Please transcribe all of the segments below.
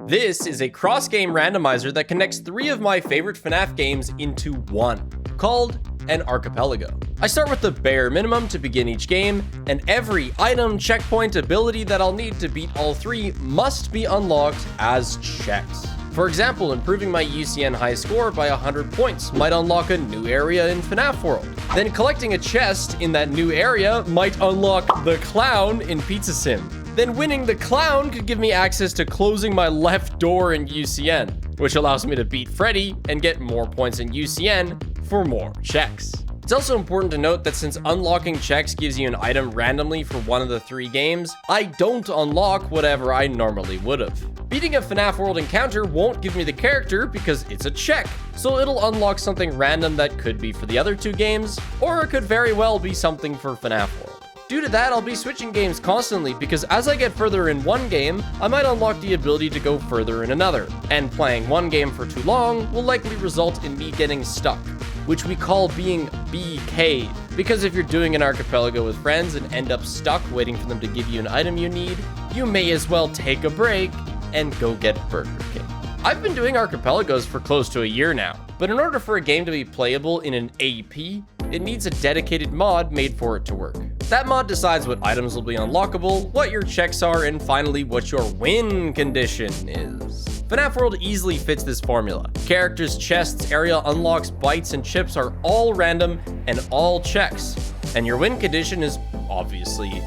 This is a cross-game randomizer that connects 3 of my favorite FNAF games into one, called an archipelago. I start with the bare minimum to begin each game, and every item, checkpoint, ability that I'll need to beat all 3 must be unlocked as checks. For example, improving my UCN high score by 100 points might unlock a new area in FNAF World. Then collecting a chest in that new area might unlock the clown in Pizza Sim. Then winning the clown could give me access to closing my left door in UCN, which allows me to beat Freddy and get more points in UCN for more checks. It's also important to note that since unlocking checks gives you an item randomly for one of the 3 games, I don't unlock whatever I normally would have. Beating a FNAF World encounter won't give me the character because it's a check, so it'll unlock something random that could be for the other 2 games, or it could very well be something for FNAF World. Due to that, I'll be switching games constantly because as I get further in one game, I might unlock the ability to go further in another, and playing one game for too long will likely result in me getting stuck, which we call being BK'd. Because if you're doing an archipelago with friends and end up stuck waiting for them to give you an item you need, you may as well take a break and go get Burger King. I've been doing archipelagos for close to a year now, but in order for a game to be playable in an AP, it needs a dedicated mod made for it to work. That mod decides what items will be unlockable, what your checks are, and finally what your win condition is. FNAF World easily fits this formula. Characters, chests, area unlocks, bites, and chips are all random and all checks. And your win condition is obviously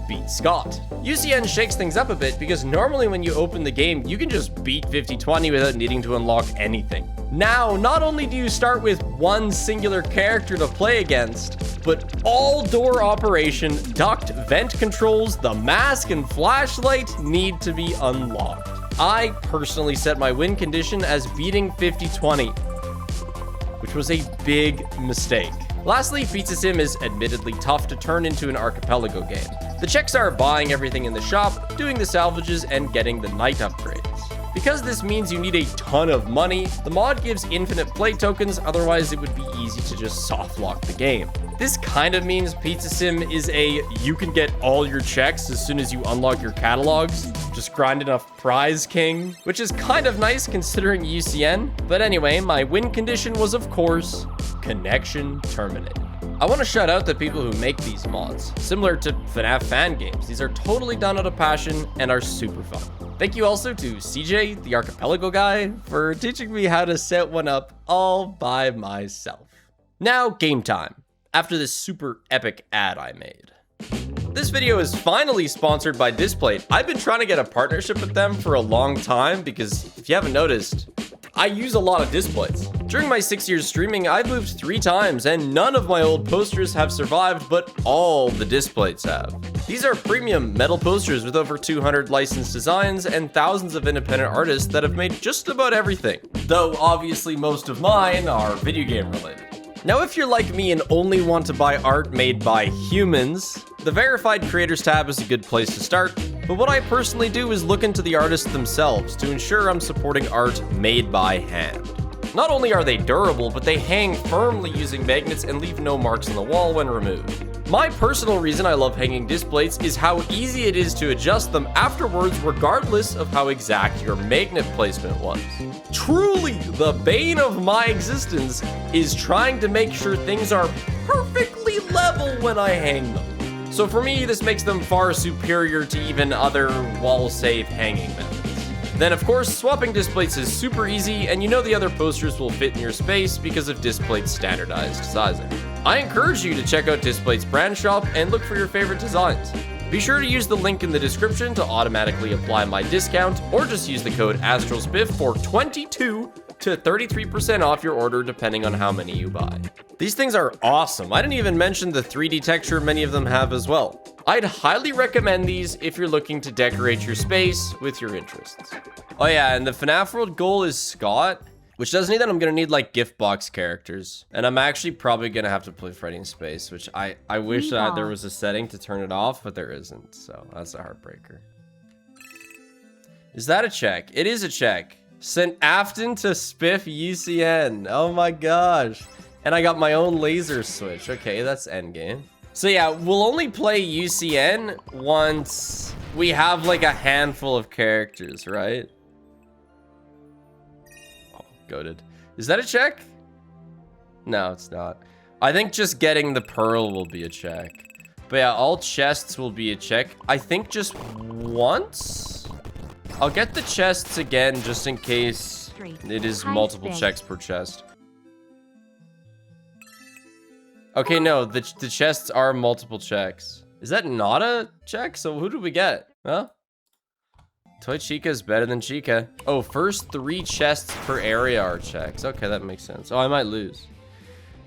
beat Scott. UCN shakes things up a bit because normally when you open the game, you can just beat 50-20 without needing to unlock anything. Now, not only do you start with one singular character to play against, but all door operation, duct, vent controls, the mask, and flashlight need to be unlocked. I personally set my win condition as beating 50-20, which was a big mistake. Lastly, Pizza Sim is admittedly tough to turn into an archipelago game. The checks are buying everything in the shop, doing the salvages, and getting the night upgrades. Because this means you need a ton of money, the mod gives infinite play tokens, otherwise it would be easy to just soft lock the game. This kind of means Pizza Sim is a you can get all your checks as soon as you unlock your catalogs, just grind enough prize king, which is kind of nice considering UCN. But anyway, my win condition was of course, connection terminated. I want to shout out the people who make these mods. Similar to FNAF fan games, these are totally done out of passion and are super fun. Thank you also to CJ, the archipelago guy, for teaching me how to set one up all by myself. Now, game time, after this super epic ad I made. This video is finally sponsored by Displate. I've been trying to get a partnership with them for a long time because, if you haven't noticed, I use a lot of displays. During my 6 years streaming, I've moved 3 times and none of my old posters have survived, but all the displays have. These are premium metal posters with over 200 licensed designs and thousands of independent artists that have made just about everything. Though obviously most of mine are video game related. Now, if you're like me and only want to buy art made by humans, the Verified Creators tab is a good place to start, but what I personally do is look into the artists themselves to ensure I'm supporting art made by hand. Not only are they durable, but they hang firmly using magnets and leave no marks on the wall when removed. My personal reason I love hanging displays is how easy it is to adjust them afterwards regardless of how exact your magnet placement was. Truly, the bane of my existence is trying to make sure things are perfectly level when I hang them. So for me, this makes them far superior to even other wall-safe hanging methods. Then of course, swapping displays is super easy, and you know the other posters will fit in your space because of Displate's standardized sizing. I encourage you to check out Displate's brand shop and look for your favorite designs. Be sure to use the link in the description to automatically apply my discount, or just use the code ASTRALSPIFF for 22 to 33% off your order depending on how many you buy. These things are awesome. I didn't even mention the 3D texture many of them have as well. I'd highly recommend these if you're looking to decorate your space with your interests. Oh yeah, and the FNAF World goal is Scott, which doesn't mean that I'm gonna need like gift box characters. And I'm actually probably gonna have to play Freddy in Space, which I wish that there was a setting to turn it off, but there isn't, so that's a heartbreaker. Is that a check? It is a check. Sent Afton to Spiff UCN. Oh my gosh. And I got my own laser switch. Okay, that's endgame. So yeah, we'll only play UCN once we have like a handful of characters, right? Goated. Is that a check? No, it's not. I think just getting the pearl will be a check. But yeah, all chests will be a check. I think just once? I'll get the chests again just in case it is multiple checks per chest. Okay, no, the chests are multiple checks. Is that not a check? So who did we get? Huh? Toy Chica is better than Chica. Oh, first 3 chests per area are checks. Okay, that makes sense. Oh, I might lose.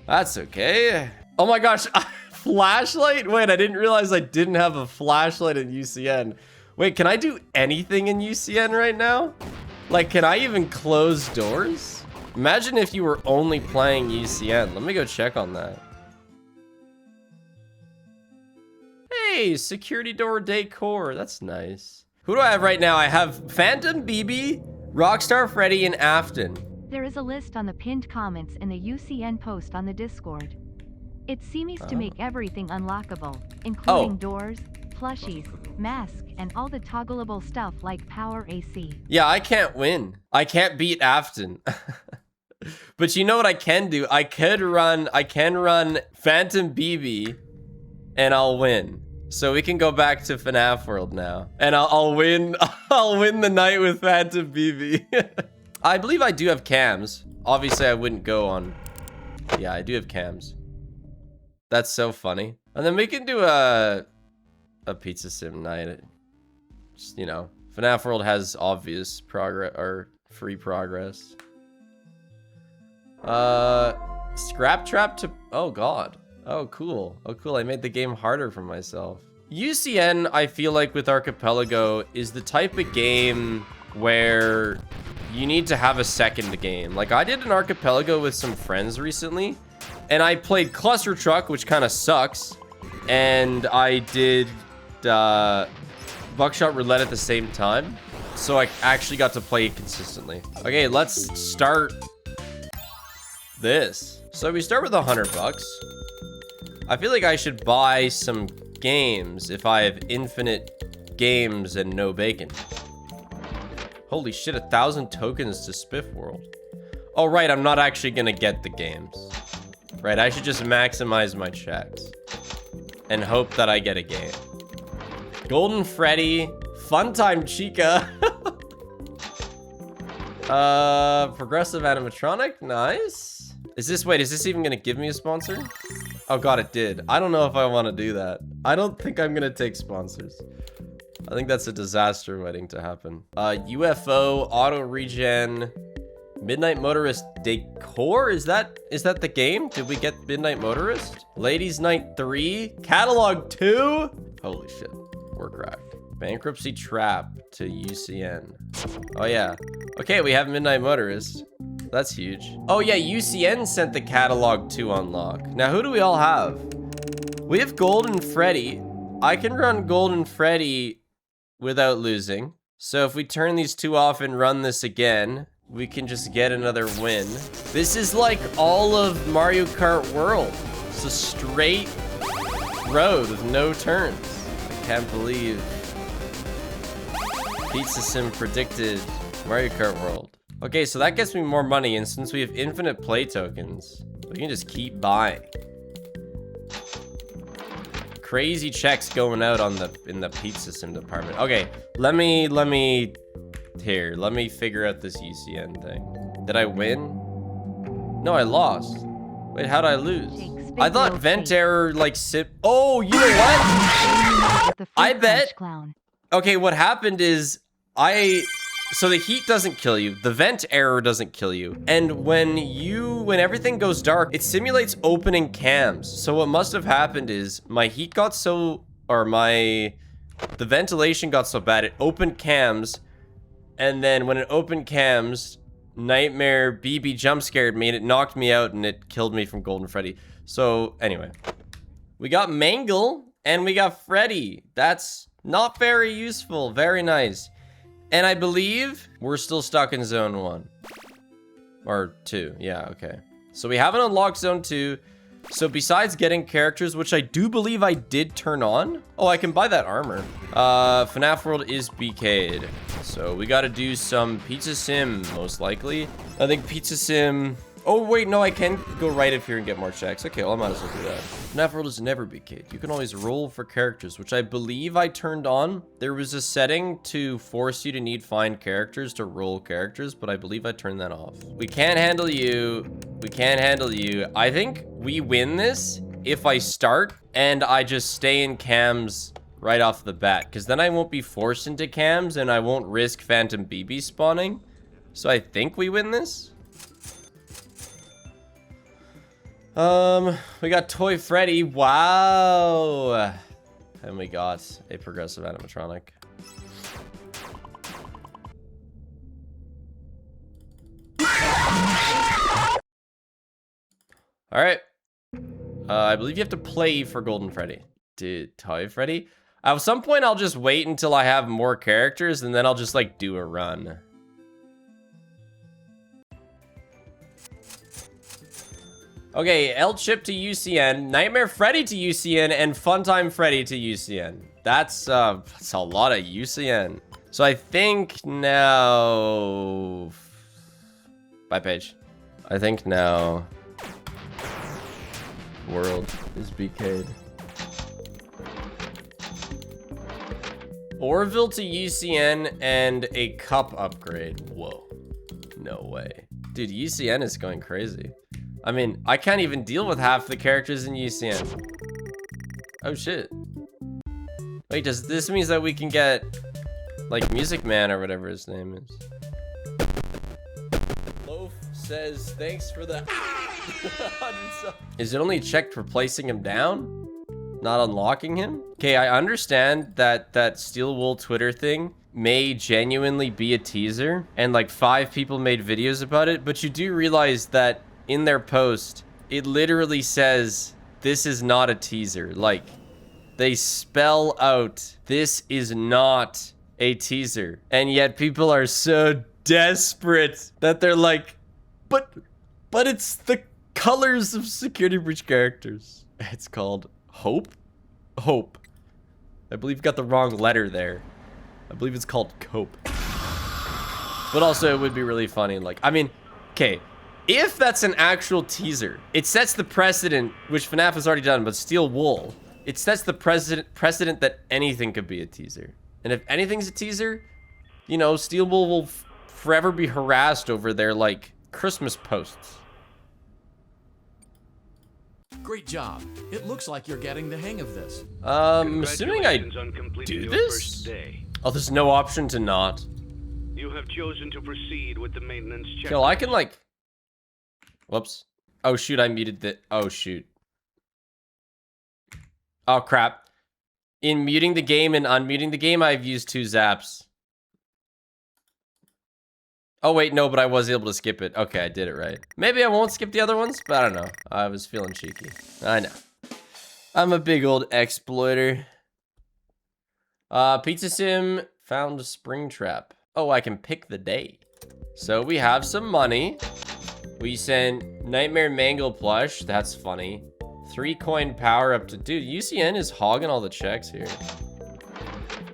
That's okay. Oh my gosh, flashlight? Wait, I didn't realize I didn't have a flashlight in UCN. Wait, can I do anything in UCN right now? Like, can I even close doors? Imagine if you were only playing UCN. Let me go check on that. Hey, security door decor. That's nice. Who do I have right now? I have Phantom BB, Rockstar Freddy, and Afton. There is a list on the pinned comments in the UCN post on the Discord. It seems to make everything unlockable, including doors, plushies, masks, and all the toggleable stuff like power AC. Yeah, I can't win. I can't beat Afton. But you know what I can do? I can run Phantom BB and I'll win. So we can go back to FNAF World now. And I'll win the night with Phantom BB. I believe I do have cams. Obviously I wouldn't go on. Yeah, I do have cams. That's so funny. And then we can do a pizza sim night. Just, you know, FNAF World has obvious progress or free progress. Scrap trap to, oh god. Oh cool. Oh cool, I made the game harder for myself. UCN, I feel like with Archipelago, is the type of game where you need to have a second game. Like I did an Archipelago with some friends recently, and I played Cluster Truck, which kind of sucks, and I did Buckshot Roulette at the same time, so I actually got to play it consistently. Okay, let's start this. So we start with $100. I feel like I should buy some games if I have infinite games and no bacon. Holy shit, 1,000 tokens to Spiff World. Oh, right, I'm not actually gonna get the games. Right, I should just maximize my checks and hope that I get a game. Golden Freddy, Funtime Chica. Progressive animatronic, nice. Is this even gonna give me a sponsor? Oh god, it did. I don't know if I want to do that. I don't think I'm gonna take sponsors. I think that's a disaster waiting to happen. UFO, auto regen, Midnight Motorist decor? Is that the game? Did we get Midnight Motorist? Ladies Night 3, Catalog 2. Holy shit, we're cracked. Bankruptcy Trap to UCN. Oh yeah. Okay, we have Midnight Motorist. That's huge. Oh yeah, UCN sent the catalog to unlock. Now who do we all have? We have Golden Freddy. I can run Golden Freddy without losing. So if we turn these 2 off and run this again, we can just get another win. This is like all of Mario Kart World. It's a straight road with no turns. I can't believe Pizza Sim predicted Mario Kart World. Okay, so that gets me more money, and since we have infinite play tokens, we can just keep buying. Crazy checks going out on in the pizza sim department. Okay, let me figure out this UCN thing. Did I win? No, I lost. Wait, how'd I lose? I thought vent error like sip. Oh, you know what? I bet. Okay, what happened is so the heat doesn't kill you, the vent error doesn't kill you, and when everything goes dark, it simulates opening cams. So what must have happened is my heat got so, or the ventilation got so bad, it opened cams, and then when it opened cams, Nightmare BB jump scared me and it knocked me out and it killed me from Golden Freddy. So anyway, we got Mangle and we got Freddy. That's not very useful. Very nice. And I believe we're still stuck in zone 1 or 2. Yeah, okay. So we haven't unlocked zone 2. So besides getting characters, which I do believe I did turn on. Oh, I can buy that armor. FNAF World is BK'd. So we gotta do some Pizza Sim, most likely. I think Pizza Sim... Oh, wait, no, I can go right up here and get more checks. Okay, well, I might as well do that. FNAF World is never BK'd. You can always roll for characters, which I believe I turned on. There was a setting to force you to need find characters to roll characters, but I believe I turned that off. We can't handle you. We can't handle you. I think we win this if I start and I just stay in cams right off the bat, because then I won't be forced into cams and I won't risk Phantom BB spawning. So I think we win this. We got Toy Freddy. Wow. And we got a progressive animatronic. All right. I believe you have to play for Golden Freddy. Dude, Toy Freddy? At some point, I'll just wait until I have more characters, and then I'll just, like, do a run. Okay, El Chip to UCN, Nightmare Freddy to UCN, and Funtime Freddy to UCN. That's a lot of UCN. So I think now... Bye, Paige. I think now... World is BK'd. Orville to UCN and a cup upgrade. Whoa. No way. Dude, UCN is going crazy. I mean, I can't even deal with half the characters in UCN. Oh, shit. Wait, does this mean that we can get, like, Music Man or whatever his name is? Loaf says, thanks for the... Is it only checked for placing him down? Not unlocking him? Okay, I understand that Steel Wool Twitter thing may genuinely be a teaser, and, like, 5 people made videos about it, but you do realize that in their post, it literally says, this is not a teaser. Like, they spell out, this is not a teaser. And yet people are so desperate that they're like, but it's the colors of Security Breach characters. It's called Hope? Hope. I believe you got the wrong letter there. I believe it's called Cope. But also, it would be really funny. Like, I mean, okay. If that's an actual teaser, it sets the precedent, which FNAF has already done, but Steel Wool, it sets the precedent that anything could be a teaser. And if anything's a teaser, you know, Steel Wool will forever be harassed over their, like, Christmas posts. Great job. It looks like you're getting the hang of this. I'm assuming I do this? Oh, there's no option to not. You have chosen to proceed with the maintenance check. Kill, I can, like... Whoops. Oh, shoot, I muted the... Oh, shoot. Oh, crap. In muting the game and unmuting the game, I've used 2 zaps. Oh, wait, no, but I was able to skip it. Okay, I did it right. Maybe I won't skip the other ones, but I don't know. I was feeling cheeky. I know. I'm a big old exploiter. Pizza Sim found a spring trap. Oh, I can pick the day. So we have some money. We sent Nightmare Mangle plush. That's funny. 3 coin power up to... Dude, UCN is hogging all the checks here.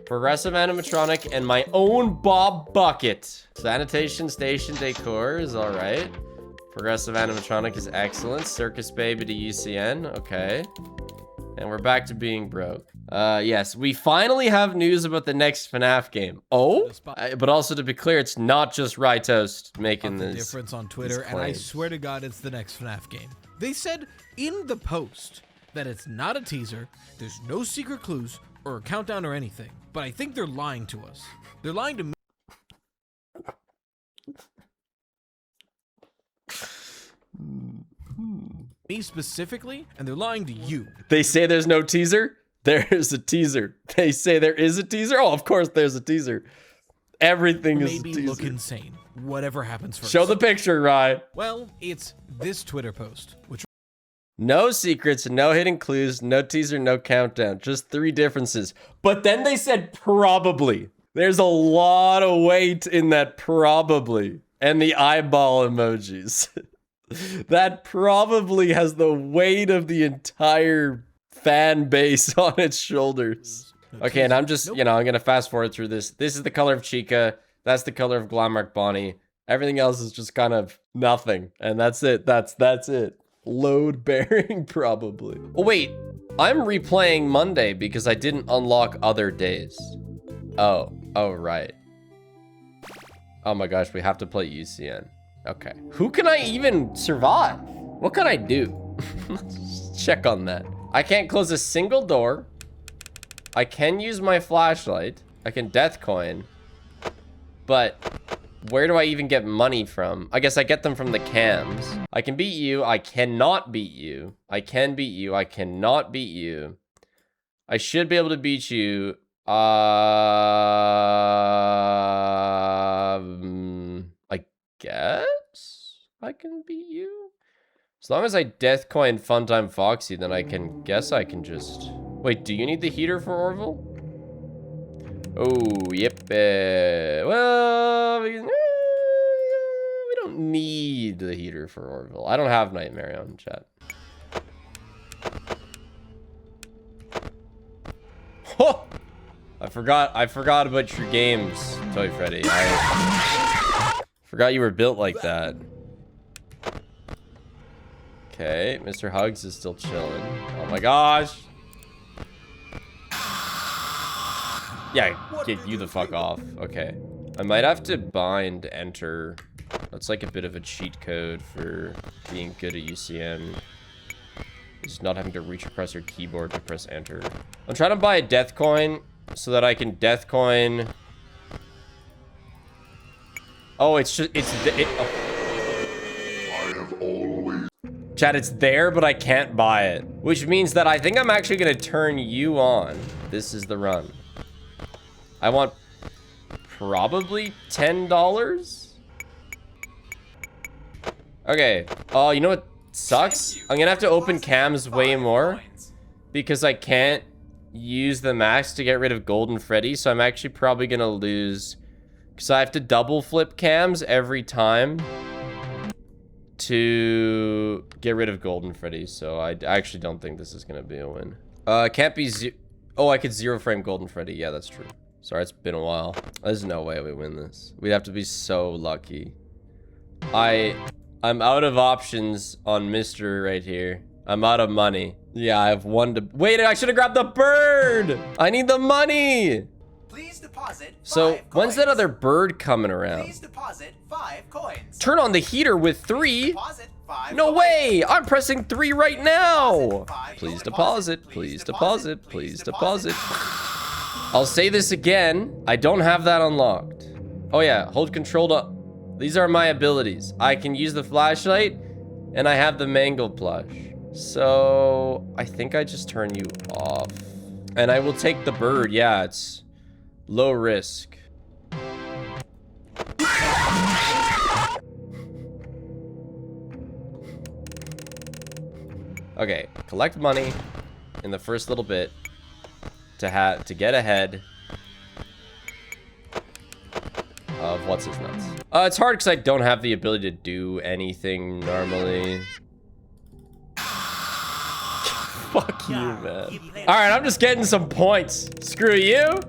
Progressive animatronic and my own Bob bucket. Sanitation station decor is all right. Progressive animatronic is excellent. Circus baby to UCN. Okay. And we're back to being broke. Yes, we finally have news about the next FNAF game. Oh, but also to be clear, it's not just Rytoast making this difference on Twitter, and I swear to God, it's the next FNAF game. They said in the post that it's not a teaser, there's no secret clues or a countdown or anything. But I think they're lying to us. They're lying to me. Me specifically, and they're lying to you. They say there's no teaser. There's a teaser. They say there is a teaser. Oh, of course there's a teaser. Everything is a teaser. Maybe look insane. Whatever happens first. Show the picture, Rye. Well, it's this Twitter post, which... No secrets, no hidden clues, no teaser, no countdown. Just 3 differences. But then they said probably. There's a lot of weight in that probably. And the eyeball emojis. That probably has the weight of the entire fan base on its shoulders. Okay, and I'm just, you know, I'm gonna fast forward through this. This is the color of Chica. That's the color of Glamrock Bonnie. Everything else is just kind of nothing. And that's it. That's it. Load bearing, probably. Oh, wait. I'm replaying Monday because I didn't unlock other days. Oh, right. Oh my gosh, we have to play UCN. Okay. Who can I even survive? What can I do? Let's check on that. I can't close a single door. I can use my flashlight. I can death coin. But where do I even get money from? I guess I get them from the cams. I can beat you. I cannot beat you. I can beat you. I cannot beat you. I should be able to beat you. I guess I can beat you. As long as I death coin Funtime Foxy, then I can guess I can just... Wait, do you need the heater for Orville? Oh, yep. Well, we don't need the heater for Orville. I don't have Nightmare on chat. Oh! I forgot about your games, Toy Freddy. I forgot you were built like that. Okay, Mr. Hugs is still chilling. Oh my gosh. Yeah, get you the fuck off. Okay. I might have to bind enter. That's like a bit of a cheat code for being good at UCN. Just not having to reach across your keyboard to press enter. I'm trying to buy a death coin so that I can death coin. Oh, it's just, Chat, it's there, but I can't buy it. Which means that I think I'm actually gonna turn you on. This is the run. I want probably $10. Okay. Oh, you know what sucks? I'm gonna have to open cams way more because I can't use the max to get rid of Golden Freddy. So I'm actually probably gonna lose because I have to double flip cams every time to get rid of Golden Freddy. So I actually don't think this is gonna be a win. Can't be oh, I could zero frame Golden Freddy. Yeah, that's true. Sorry, it's been a while. There's no way we win this. We'd have to be so lucky. I'm out of options on Mr. right here. I'm out of money. Yeah, I have one to... Wait, I should have grabbed the bird! I need the money! Please deposit 5 So, coins. when's that other bird coming around? Please deposit 5 coins. Turn on the heater with 3? Deposit 5 No coins. way! I'm pressing 3 right now! Five. Please deposit, please deposit, please deposit. I'll say this again. I don't have that unlocked. Oh yeah, hold control to... These are my abilities. I can use the flashlight, and I have the mangle plush. So, I think I just turn you off. And I will take the bird. Yeah, it's low risk. Okay, collect money in the first little bit to get ahead of what's his nuts. It's hard because I don't have the ability to do anything normally. Fuck you, man. Alright, I'm just getting some points. Screw you.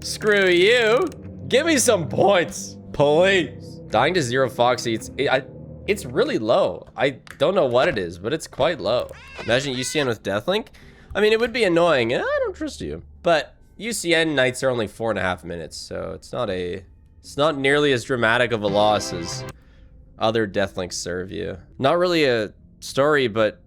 Screw you. Give me some points, please. Dying to zero Foxy, it's really low. I don't know what it is, but it's quite low. Imagine UCN with Deathlink. I mean, it would be annoying. I don't trust you. But UCN nights are only 4.5 minutes, so it's not nearly as dramatic of a loss as other Deathlinks serve you. Not really a story, but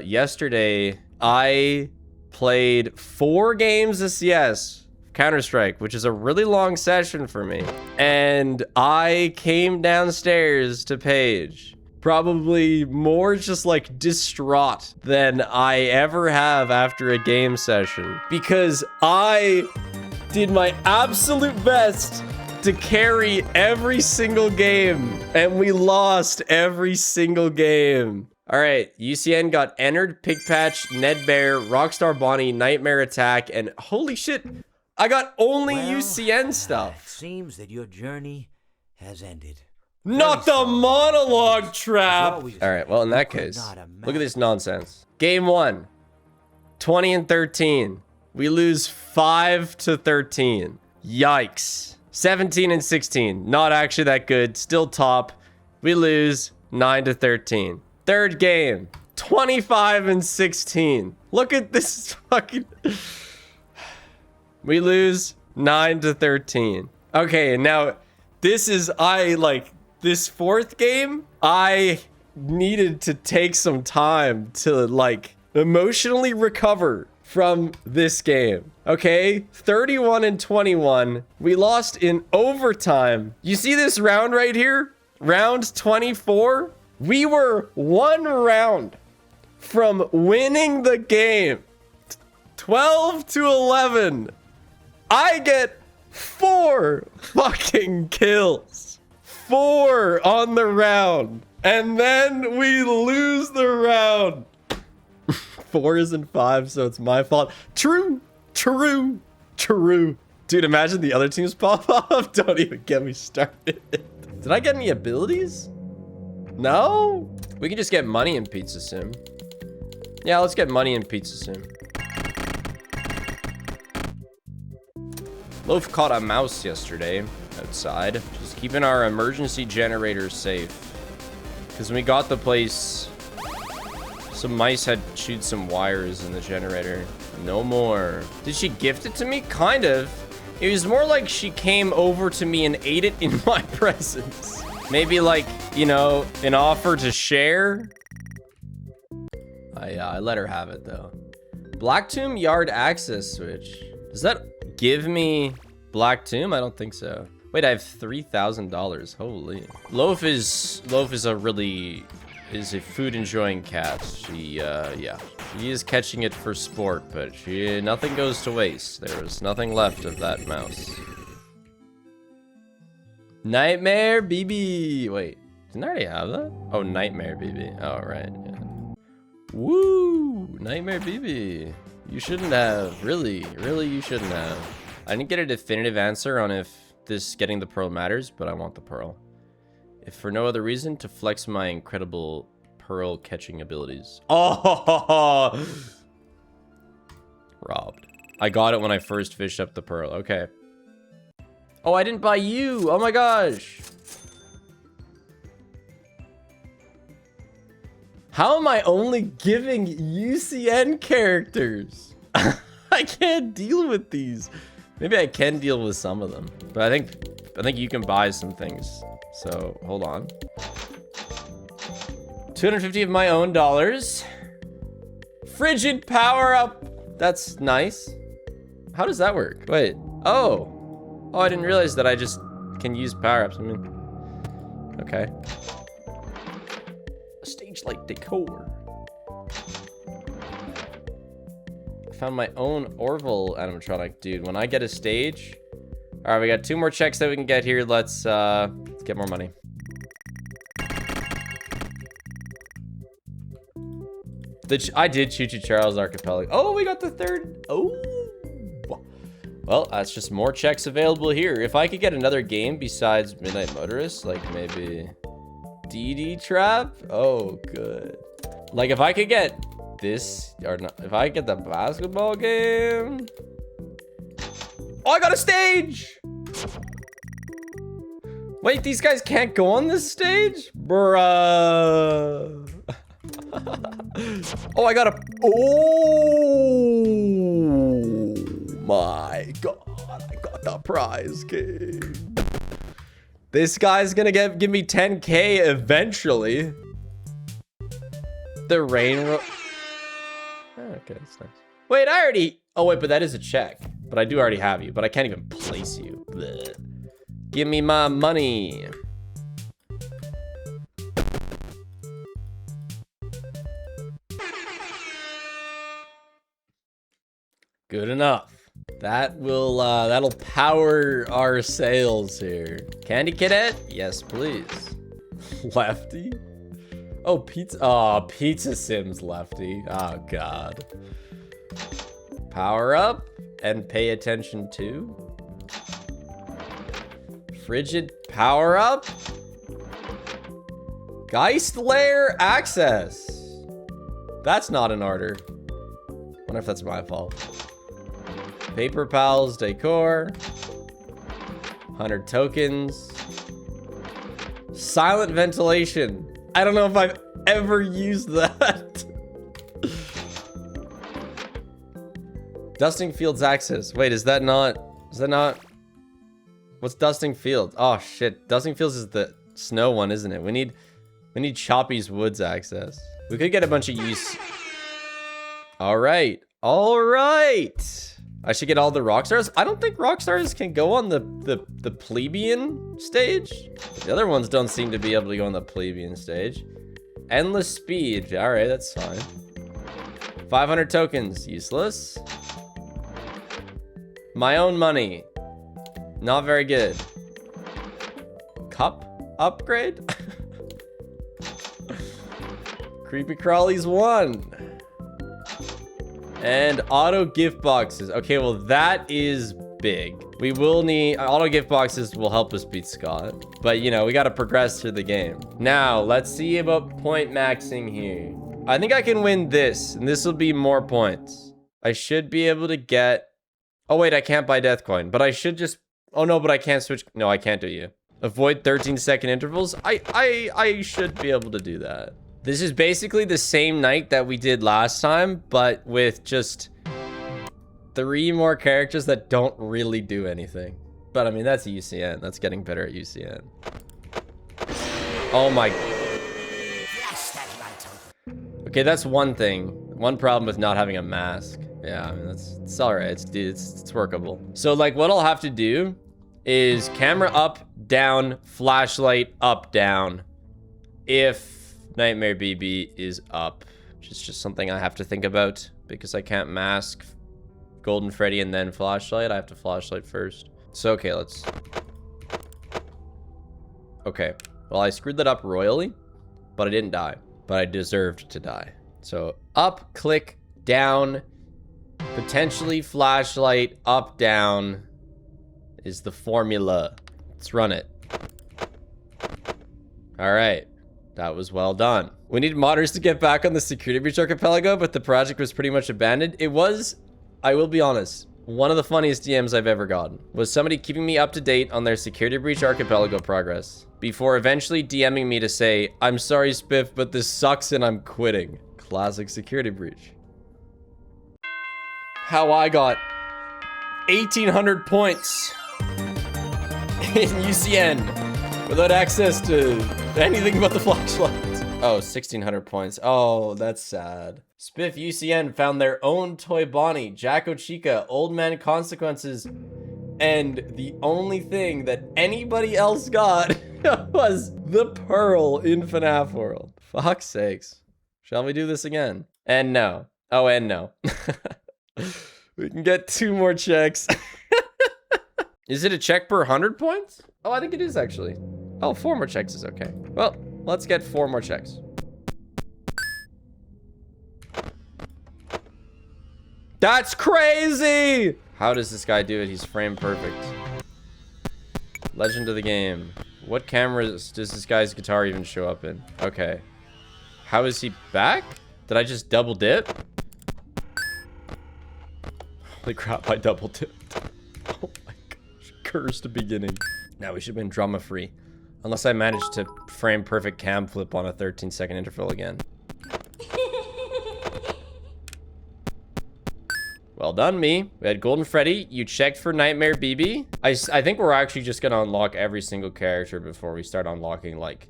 yesterday I played 4 games of CS Counter-Strike, which is a really long session for me. And I came downstairs to Paige, probably more just like distraught than I ever have after a game session, because I did my absolute best to carry every single game, and we lost every single game. All right, UCN got Ennard, Pigpatch, Ned Bear, Rockstar Bonnie, Nightmare Attack, and holy shit, I got only UCN stuff. It seems that your journey has ended. Not the monologue trap. always- All right, well, in that could case, not look at this nonsense. Game 1, 20 and 13. We lose 5 to 13. Yikes. 17 and 16. Not actually that good. Still top. We lose 9 to 13. Third game, 25 and 16. Look at this fucking... We lose 9 to 13. Okay, now this is... This fourth game, I needed to take some time to, like, emotionally recover from this game. Okay, 31 and 21. We lost in overtime. You see this round right here? Round 24? We were 1 round from winning the game. 12 to 11. I get 4 fucking kills. 4 on the round. And then we lose the round. 4 isn't 5, so it's my fault. True. Dude, imagine the other teams pop up. Don't even get me started. Did I get any abilities? No? We can just get money in Pizza Sim. Yeah, let's get money in Pizza Sim. Loaf caught a mouse yesterday outside. Just keeping our emergency generator safe. Because when we got the place, some mice had chewed some wires in the generator. No more. Did she gift it to me? Kind of. It was more like she came over to me and ate it in my presence. Maybe like, you know, an offer to share. I let her have it though. Black Tomb Yard access switch. Does that give me Black Tomb? I don't think so. Wait, I have $3,000. Holy. Loaf is a food enjoying cat. Yeah. She is catching it for sport, but nothing goes to waste. There is nothing left of that mouse. Nightmare BB. Wait, didn't I already have that? Oh, Nightmare BB. Oh, right. Yeah. Woo! Nightmare BB. You shouldn't have. Really, you shouldn't have. I didn't get a definitive answer on if this getting the pearl matters, but I want the pearl. If for no other reason, to flex my incredible pearl catching abilities. Oh! Robbed. I got it when I first fished up the pearl. Okay. Oh, I didn't buy you. Oh my gosh. How am I only giving UCN characters? I can't deal with these. Maybe I can deal with some of them, but I think you can buy some things. So hold on. 250 of my own dollars. Frigid power up. That's nice. How does that work? Wait. Oh, I didn't realize that I just can use power ups. I mean, okay. Stage light decor. I found my own Orville animatronic, dude. When I get a stage. All right, we got 2 more checks that we can get here. Let's get more money. I did Choo Choo Charles Archipelago. Oh, we got the 3rd. Oh. Well, that's just more checks available here. If I could get another game besides Midnight Motorist, like maybe DD Trap. Oh, good. Like if I could get this, or not, if I get the basketball game. Oh, I got a stage. Wait, these guys can't go on this stage? Bruh. Oh, I got a... Oh my god, I got the prize game. This guy's gonna give me 10K eventually. The rain... Oh, okay, that's nice. Wait, I already... Oh, wait, but that is a check. But I do already have you, but I can't even place you. Blech. Give me my money. Good enough. That will, that'll power our sales here. Candy Cadet? Yes, please. Lefty? Oh, pizza. Oh, Pizza Sims Lefty. Oh, God. Power up and pay attention to. Frigid power up. Geist Lair access. That's not an order. Wonder if that's my fault. Paper Pals decor. 100 tokens. Silent ventilation. I don't know if I've ever used that. Dusting Fields access. Wait, is that not? What's Dusting Fields? Oh shit. Dusting Fields is the snow one, isn't it? We need Choppy's Woods access. We could get a bunch of use. All right. I should get all the rock stars. I don't think rock stars can go on the plebeian stage. The other ones don't seem to be able to go on the plebeian stage. Endless speed. All right, that's fine. 500 tokens. Useless. My own money. Not very good. Cup upgrade. Creepy Crawlies 1. And auto gift boxes. Okay, well, that is big. We will need auto gift boxes will help us beat Scott. But, you know, we got to progress through the game. Now, let's see about point maxing here. I think I can win this, and this will be more points. I should be able to get... Oh, wait, I can't buy Death Coin, but I should just... Oh, no, but I can't switch... No, I can't do you. Avoid 13-second intervals. I should be able to do that. This is basically the same night that we did last time, but with just 3 more characters that don't really do anything. But I mean, that's UCN. That's getting better at UCN. Oh my. Okay, that's one thing. One problem with not having a mask. Yeah, I mean, it's all right. It's workable. So like what I'll have to do is camera up, down, flashlight up, down. If Nightmare BB is up, which is just something I have to think about because I can't mask Golden Freddy and then flashlight. I have to flashlight first. So, okay, let's... Okay, well, I screwed that up royally, but I didn't die. But I deserved to die. So, up, click, down, potentially flashlight, up, down is the formula. Let's run it. All right. That was well done. We need modders to get back on the Security Breach Archipelago, but the project was pretty much abandoned. It was, I will be honest, one of the funniest DMs I've ever gotten. Was somebody keeping me up to date on their Security Breach Archipelago progress, before eventually DMing me to say, I'm sorry, Spiff, but this sucks and I'm quitting. Classic Security Breach. How I got 1,800 points in UCN without access to anything but the flashlight. Oh, 1,600 points. Oh, that's sad. Spiff UCN found their own Toy Bonnie, Jacko Chica, Old Man Consequences, and the only thing that anybody else got was the Pearl in FNAF World. Fuck's sakes. Shall we do this again? And no. Oh, and no. We can get 2 more checks. Is it a check per 100 points? Oh, I think it is actually. Oh, 4 more checks is okay. Well, let's get 4 more checks. That's crazy! How does this guy do it? He's frame perfect. Legend of the game. What cameras does this guy's guitar even show up in? Okay. How is he back? Did I just double dip? Holy crap, I double dipped. Oh my gosh. Cursed beginning. Now we should have been drama free. Unless I managed to frame perfect cam flip on a 13-second interval again. Well done, me. We had Golden Freddy. You checked for Nightmare BB. I think we're actually just gonna unlock every single character before we start unlocking, like,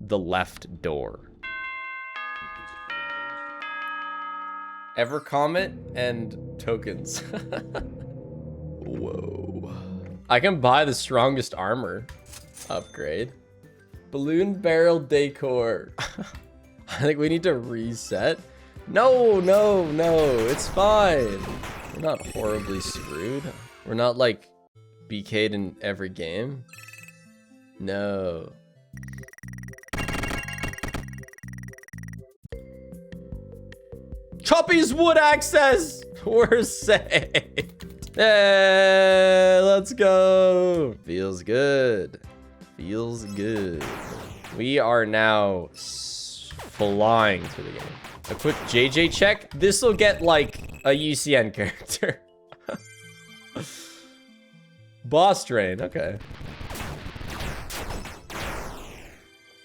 the left door. Ever comment and tokens. Whoa. I can buy the strongest armor upgrade. Balloon barrel decor. I think we need to reset. No, it's fine. We're not horribly screwed. We're not like BK'd in every game. No. Choppy's wood access! We're saved. Hey, let's go. Feels good. Feels good. We are now flying through the game. A quick JJ check. This will get like a UCN character. Boss train. Okay.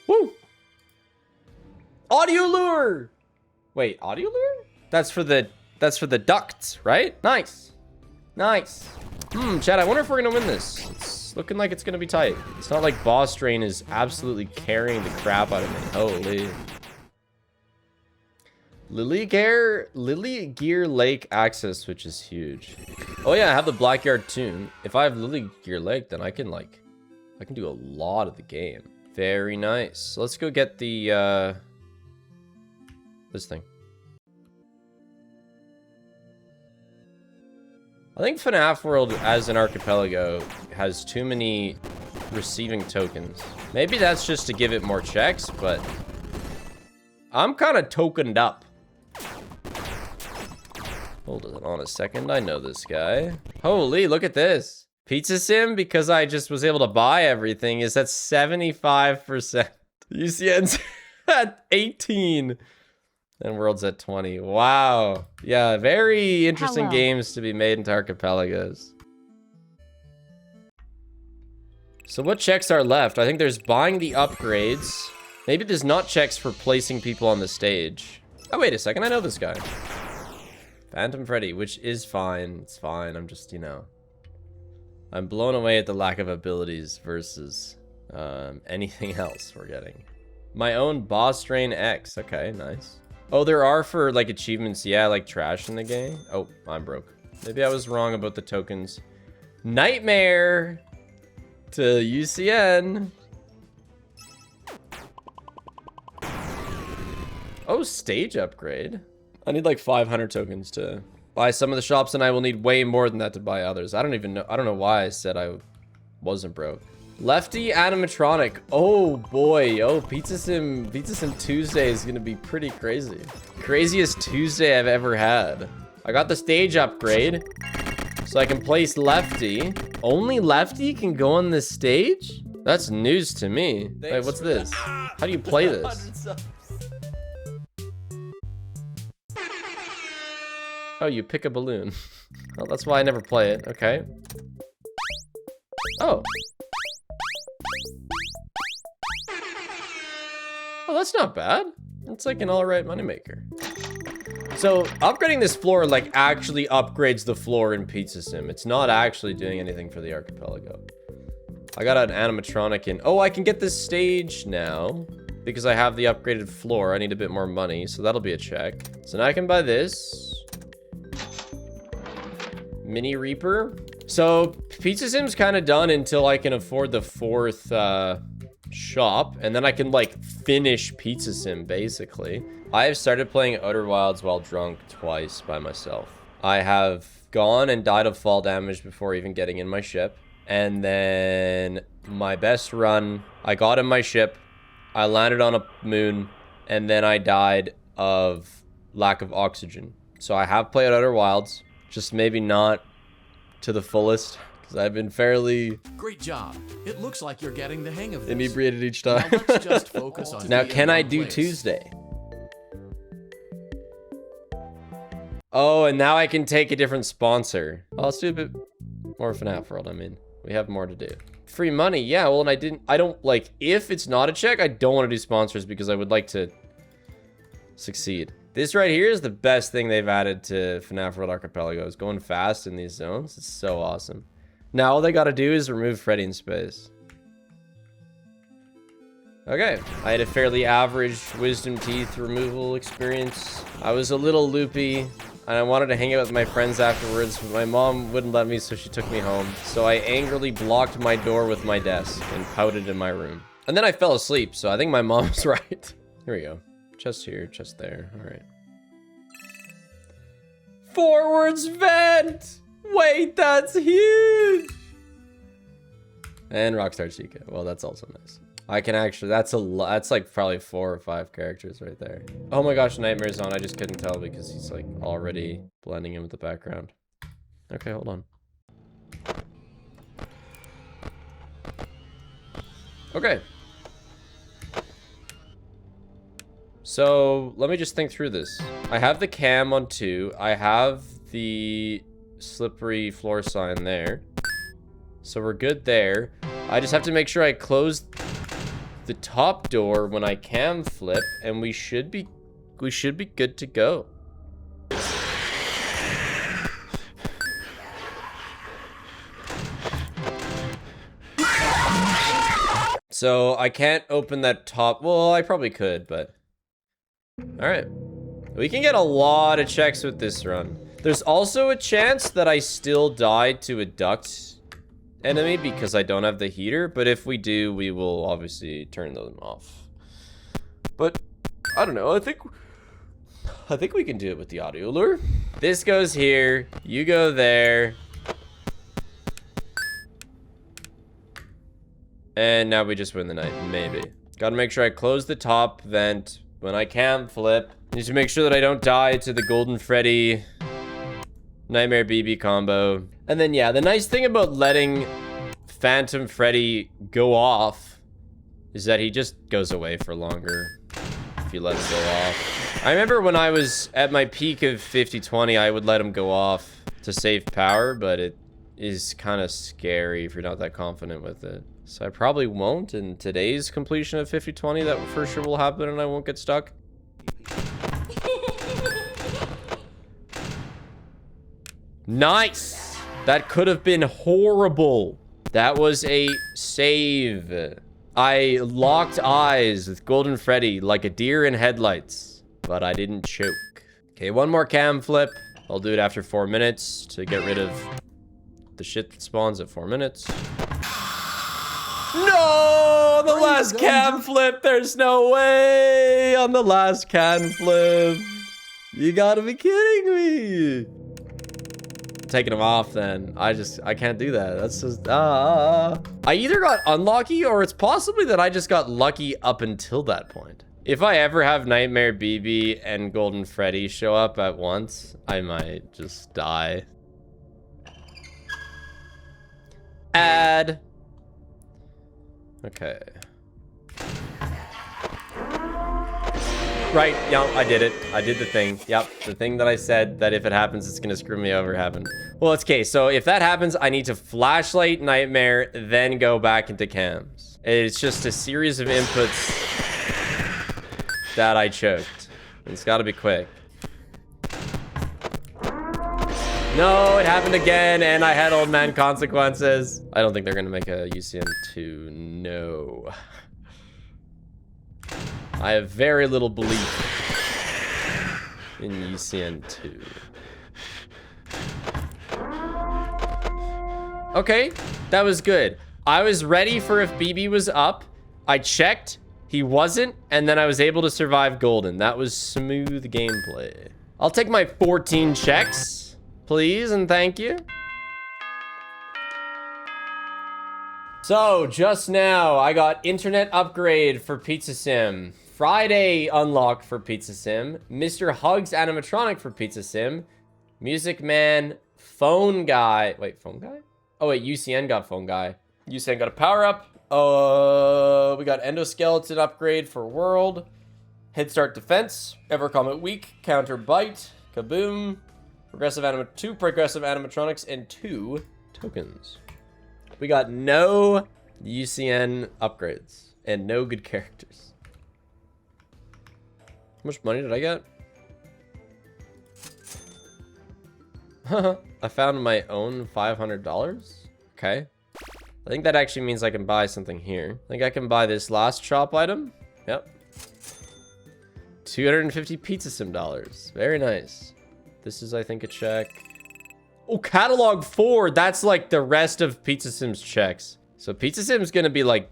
Woo. Audio lure. Wait, audio lure? That's for the ducts, right? Nice. Nice. Chad, I wonder if we're gonna win this. It's looking like it's gonna be tight. It's not like boss train is absolutely carrying the crap out of me. Holy. Lily Gear Lake access, which is huge. Oh yeah, I have the Blackyard Tune. If I have Lily Gear Lake, then I can do a lot of the game. Very nice. So let's go get the this thing. I think FNAF World as an archipelago has too many receiving tokens. Maybe that's just to give it more checks, but I'm kind of tokened up. Hold on a second. I know this guy. Holy, look at this. Pizza Sim, because I just was able to buy everything, is at 75%. UCN's at 18. And World's at 20. Wow. Yeah, very interesting games to be made into archipelagos. So what checks are left? I think there's buying the upgrades. Maybe there's not checks for placing people on the stage. Oh, wait a second. I know this guy. Phantom Freddy, which is fine. It's fine. I'm just, you know. I'm blown away at the lack of abilities versus anything else we're getting. My own Boss Train X. Okay, nice. Oh, there are for, like, achievements, yeah, like trash in the game. Oh, I'm broke. Maybe I was wrong about the tokens. Nightmare to UCN. Oh, stage upgrade. I need, like, 500 tokens to buy some of the shops, and I will need way more than that to buy others. I don't even know. I don't know why I said I wasn't broke. Lefty animatronic. Oh boy. Oh, Pizza Sim Tuesday is gonna be pretty crazy. Craziest Tuesday I've ever had. I got the stage upgrade, so I can place Lefty. Only Lefty can go on this stage? That's news to me. Wait, what's this? How do you play this? Oh, you pick a balloon. Well, that's why I never play it. Okay. Oh. Oh, that's not bad. It's like an alright moneymaker. So, upgrading this floor, like, actually upgrades the floor in Pizza Sim. It's not actually doing anything for the archipelago. I got an animatronic in. Oh, I can get this stage now. Because I have the upgraded floor. I need a bit more money, so that'll be a check. So now I can buy this. Mini Reaper. So, Pizza Sim's kind of done until I can afford the fourth, shop, and then I can like finish Pizza Sim basically. I have started playing Outer Wilds while drunk twice by myself. I have gone and died of fall damage before even getting in my ship, and then my best run, I got in my ship, I landed on a moon, and then I died of lack of oxygen. So I have played Outer Wilds, just maybe not to the fullest. I've been fairly... Great job. It looks like you're getting the hang of this. Inebriated each time. Now let's just focus on now, can I do Tuesday? Oh, and now I can take a different sponsor. Oh, let's do a bit more FNAF World. I mean, we have more to do. Free money. Yeah, well, and I don't, like, if it's not a check, I don't want to do sponsors because I would like to succeed. This right here is the best thing they've added to FNAF World Archipelago. It's going fast in these zones. It's so awesome. Now all they gotta do is remove Freddy in space. Okay, I had a fairly average wisdom teeth removal experience. I was a little loopy, and I wanted to hang out with my friends afterwards, but my mom wouldn't let me, so she took me home. So I angrily blocked my door with my desk and pouted in my room. And then I fell asleep, so I think my mom's right. Here we go. Chest here, chest there. All right. Forwards vent! Wait, that's huge! And Rockstar Chica. Well, that's also nice. I can actually, that's a lot. That's like probably 4 or 5 characters right there. Oh my gosh, Nightmare's on. I just couldn't tell because he's like already blending in with the background. Okay, hold on. Okay. So let me just think through this. I have the cam on 2. I have the slippery floor sign there. So we're good there. I just have to make sure I close the top door when I cam flip, and we should be good to go. So I can't open that top. Well, I probably could, but all right. We can get a lot of checks with this run. There's also a chance that I still die to a duct enemy because I don't have the heater, but if we do, we will obviously turn them off. But I don't know. I think we can do it with the audio lure. This goes here. You go there. And now we just win the night, maybe. Gotta make sure I close the top vent when I can flip. Need to make sure that I don't die to the Golden Freddy Nightmare BB combo. And then, yeah, the nice thing about letting Phantom Freddy go off is that he just goes away for longer if you let him go off. I remember when I was at my peak of 50-20, I would let him go off to save power, but it is kind of scary if you're not that confident with it. So I probably won't in today's completion of 50-20. That for sure will happen and I won't get stuck. Nice! That could have been horrible. That was a save. I locked eyes with Golden Freddy like a deer in headlights, but I didn't choke. Okay, one more cam flip. I'll do it after 4 minutes to get rid of the shit that spawns at 4 minutes. No! The last cam flip! There's no way! On the last cam flip! You gotta be kidding me! Taking them off then. I can't do that. That's just, I either got unlucky or it's possibly that I just got lucky up until that point. If I ever have Nightmare BB and Golden Freddy show up at once, I might just die. Add. Okay. Right, yeah, I did it. I did the thing. Yep, the thing that I said that if it happens, it's gonna screw me over happened. Well, it's okay. So if that happens, I need to flashlight Nightmare, then go back into cams. It's just a series of inputs that I choked. It's gotta be quick. No, it happened again, and I had old man consequences. I don't think they're gonna make a UCN 2. No. I have very little belief in UCN 2. Okay, that was good. I was ready for if BB was up. I checked, he wasn't, and then I was able to survive golden. That was smooth gameplay. I'll take my 14 checks, please, and thank you. So, just now, I got internet upgrade for Pizza Sim. Friday unlock for Pizza Sim. Mr. Hugs animatronic for Pizza Sim. Music Man, Phone Guy. Wait, Phone Guy? Oh, wait, UCN got Phone Guy. UCN got a power up. We got Endoskeleton upgrade for World. Head Start Defense. Ever Comet Weak. Counter Bite. Kaboom. Two progressive animatronics and 2 tokens. We got no UCN upgrades and no good characters. How much money did I get? I found my own $500. Okay. I think that actually means I can buy something here. I think I can buy this last shop item. Yep. 250 Pizza Sim dollars. Very nice. This is, I think, a check. Oh, catalog 4. That's like the rest of Pizza Sim's checks. So Pizza Sim's gonna be like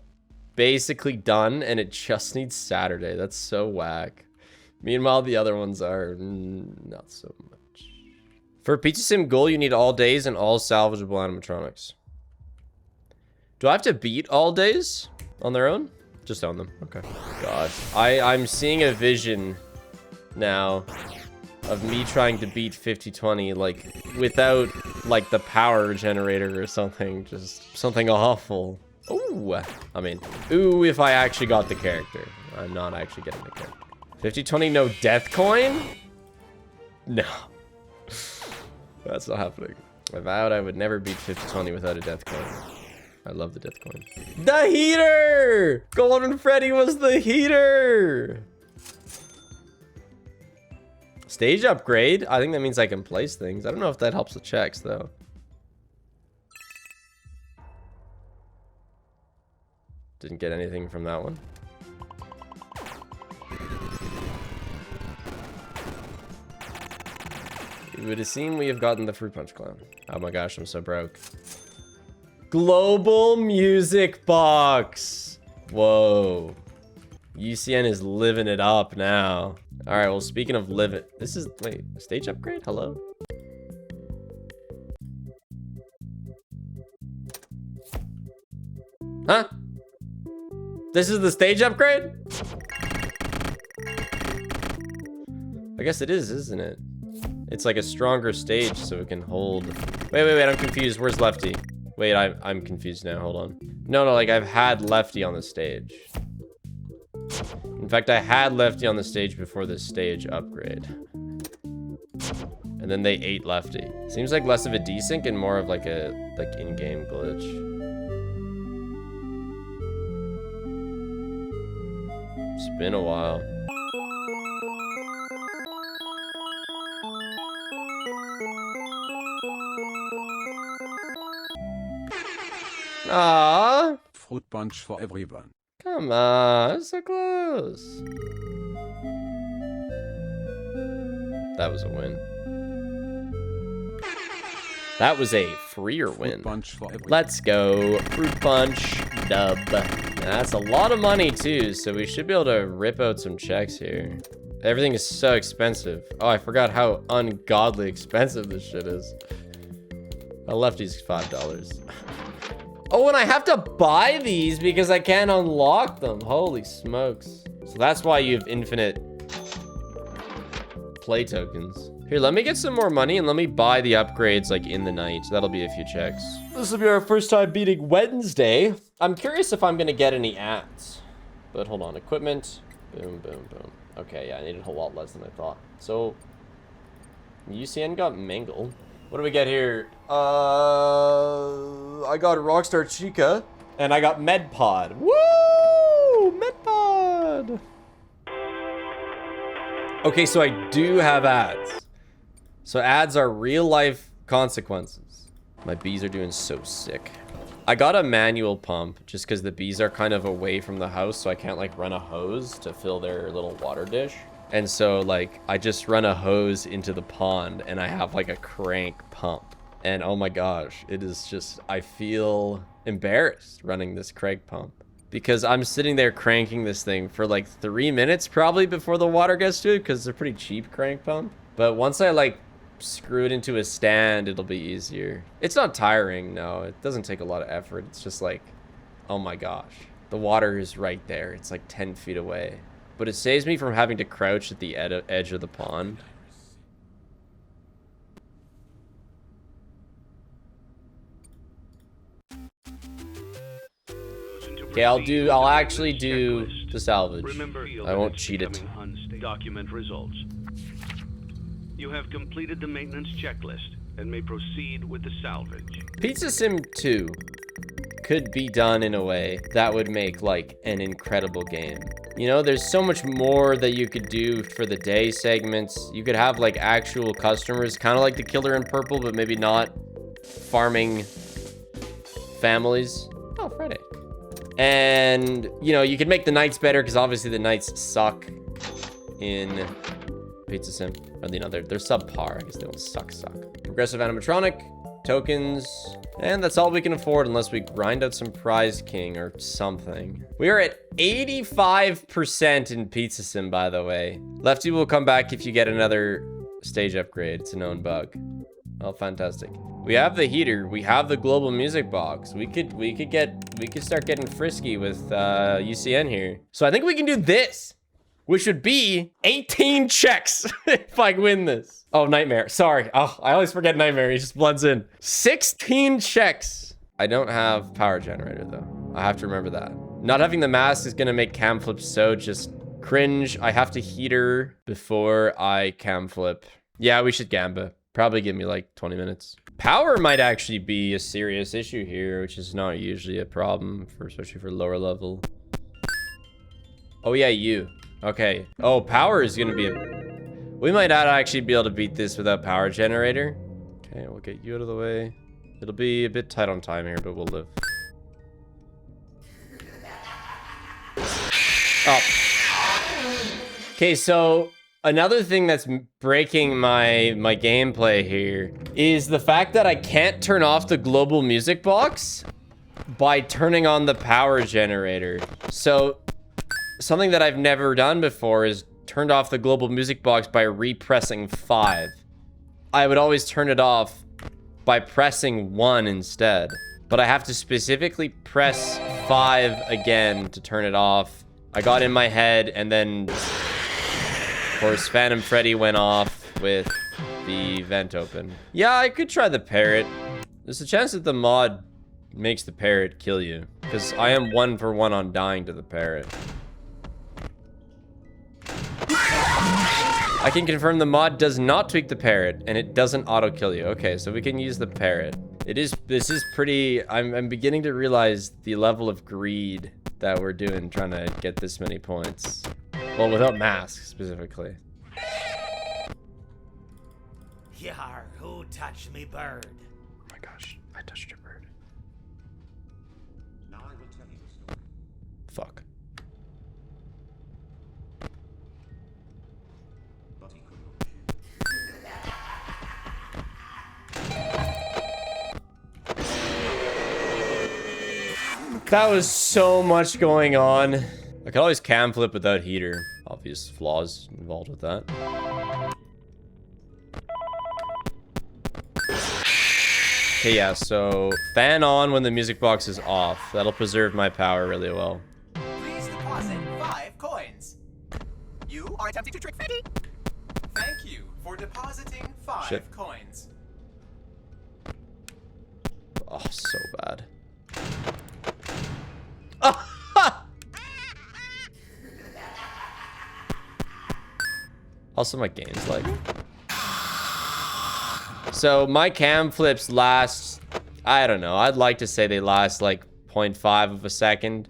basically done and it just needs Saturday. That's so whack. Meanwhile, the other ones are not so much. For Pizza Sim goal, you need all days and all salvageable animatronics. Do I have to beat all days on their own? Just own them. Okay. God, I'm seeing a vision now of me trying to beat 50-20, like, without, like, the power generator or something. Just something awful. Oh, I mean, ooh, if I actually got the character. I'm not actually getting the character. 50-20, no death coin? No. That's not happening. I vowed I would never beat 50-20 without a death coin. I love the death coin. The heater! Golden Freddy was the heater! Stage upgrade? I think that means I can place things. I don't know if that helps the checks, though. Didn't get anything from that one. It would seem we have gotten the Fruit Punch Clown. Oh my gosh, I'm so broke. Global Music Box. Whoa. UCN is living it up now. All right, well, speaking of living, this is, wait, stage upgrade? Hello? Huh? This is the stage upgrade? I guess it is, isn't it? It's like a stronger stage so it can hold. Wait, I'm confused. Where's Lefty? Wait, I'm confused now. Hold on. No, like I've had Lefty on the stage. In fact, I had Lefty on the stage before this stage upgrade. And then they ate Lefty. Seems like less of a desync and more of like a in-game glitch. It's been a while. Ah, Fruit punch for everyone. come on, so close. That was a win. That was a freer win. Fruit punch for everyone. Let's go. Fruit punch dub. That's a lot of money too, so we should be able to rip out some checks here. Everything is so expensive. Oh, I forgot how ungodly expensive this shit is. I left these $5. Oh, and I have to buy these because I can't unlock them. Holy smokes. So that's why you have infinite play tokens. Here, let me get some more money and let me buy the upgrades like in the night. That'll be a few checks. This will be our first time beating Wednesday. I'm curious if I'm gonna get any ads. But hold on, equipment. Boom, boom, boom. Okay, yeah, I needed a whole lot less than I thought. So, UCN got mangled. What do we get here? I got Rockstar Chica, and I got MedPod. Woo! MedPod! Okay, so I do have ads. So ads are real-life consequences. My bees are doing so sick. I got a manual pump, just because the bees are kind of away from the house, so I can't, like, run a hose to fill their little water dish. And so, like, I just run a hose into the pond, and I have, like, a crank pump. And, oh my gosh, it is just, I feel embarrassed running this crank pump. Because I'm sitting there cranking this thing for, like, 3 minutes, probably, before the water gets to it, because it's a pretty cheap crank pump. But once I, like, screw it into a stand, it'll be easier. It's not tiring, no. It doesn't take a lot of effort. It's just, like, oh my gosh. The water is right there. It's, like, 10 feet away. But it saves me from having to crouch at the edge of the pond. Okay, I'll actually do the salvage. I won't cheat it. Document results. You have completed the maintenance checklist and may proceed with the salvage. Pizza Sim 2 could be done in a way that would make, like, an incredible game. You know, there's so much more that you could do for the day segments. You could have, like, actual customers, kind of like the Killer in Purple, but maybe not farming families. Oh, Friday. And, you know, you could make the nights better, because obviously the nights suck in Pizza Sim. Or, you know, they're subpar. I guess they don't suck. Progressive animatronic, tokens, and that's all we can afford unless we grind out some Prize King or something. We are at 85% in Pizza Sim, by the way. Lefty will come back if you get another stage upgrade. It's a known bug. Oh, fantastic. We have the heater. We have the global music box. We could start getting frisky with UCN here. So I think we can do this, which would be 18 checks if I win this. Oh, Nightmare. Sorry. Oh, I always forget Nightmare. He just blends in. 16 checks I don't have power generator though. I have to remember that. Not having the mask is gonna make cam flip so just cringe. I have to heater before I cam flip. Yeah, we should gamba. Probably give me like 20 minutes. Power might actually be a serious issue here, which is not usually a problem for, especially for lower level. Oh yeah, you. Okay. Oh, power is gonna be a... We might not actually be able to beat this without power generator. Okay, we'll get you out of the way. It'll be a bit tight on time here, but we'll live. Oh. Okay, so another thing that's breaking my gameplay here is the fact that I can't turn off the global music box by turning on the power generator. So something that I've never done before is turned off the global music box by repressing 5. I would always turn it off by pressing 1 instead, but I have to specifically press 5 again to turn it off. I got in my head, and then of course Phantom Freddy went off with the vent open. Yeah, I could try the parrot. There's a chance that the mod makes the parrot kill you, because I am 1 for 1 on dying to the parrot. I can confirm the mod does not tweak the parrot, and it doesn't auto kill you. Okay, so we can use the parrot. This is pretty, I'm beginning to realize the level of greed that we're doing trying to get this many points. Well, without masks specifically. Yar, who touched me bird? Oh my gosh, I touched your bird. Now I will tell you the story. Fuck. But he could not. That was so much going on. I could always cam flip without heater. Obvious flaws involved with that. Okay, yeah, so fan on when the music box is off. That'll preserve my power really well. Please deposit 5 coins. You are attempting to trick Freddy. Thank you for depositing 5 Shit. coins. Oh, so bad. Also, my game's like... So, my cam flips last... I don't know. I'd like to say they last like 0.5 of a second.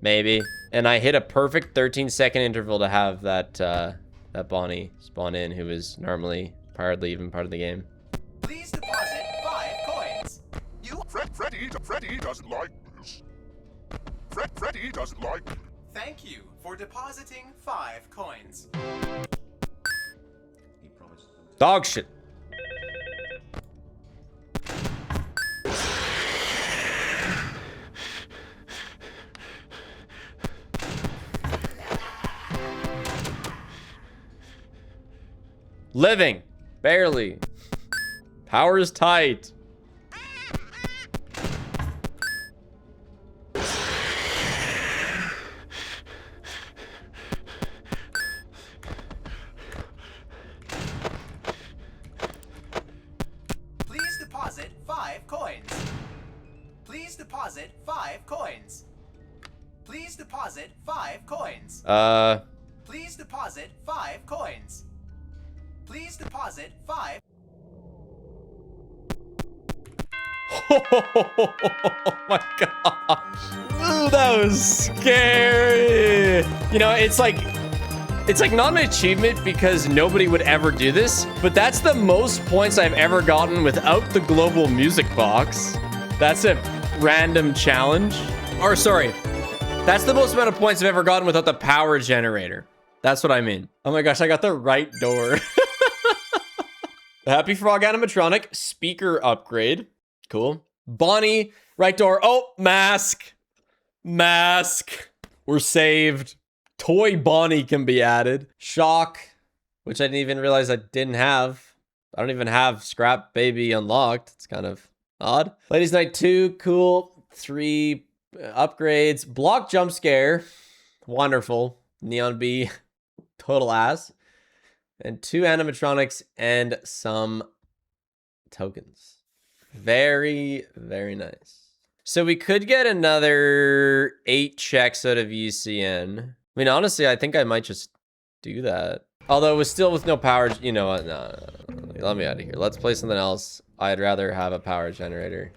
Maybe. And I hit a perfect 13-second interval to have that, that Bonnie spawn in, who is normally hardly even part of the game. Please deposit 5 coins. You... Freddy doesn't like this. Freddy doesn't like... Thank you for depositing 5 coins. He promised them. Dog shit. Living. Barely. Power is tight. Please deposit 5 coins. Please deposit 5 coins. Please deposit 5 coins. Please deposit 5 coins. Please deposit 5. Oh my gosh. Ooh, that was scary. You know, it's like not an achievement because nobody would ever do this, but that's the most points I've ever gotten without the global music box. That's a random challenge. Or sorry, that's the most amount of points I've ever gotten without the power generator. That's what I mean. Oh my gosh, I got the right door. The Happy Frog animatronic speaker upgrade. Cool. Bonnie, right door. Oh, mask. Mask. We're saved. Toy Bonnie can be added. Shock, which I didn't even realize I didn't have. I don't even have Scrap Baby unlocked. It's kind of odd. Ladies Night 2, cool. 3 upgrades. Block jump scare. Wonderful. Neon Bee, total ass. And 2 animatronics and some tokens. Very, very nice. So we could get another 8 checks out of UCN. I mean, honestly, I think I might just do that. Although it was still with no power, you know what? No. Let me out of here. Let's play something else. I'd rather have a power generator.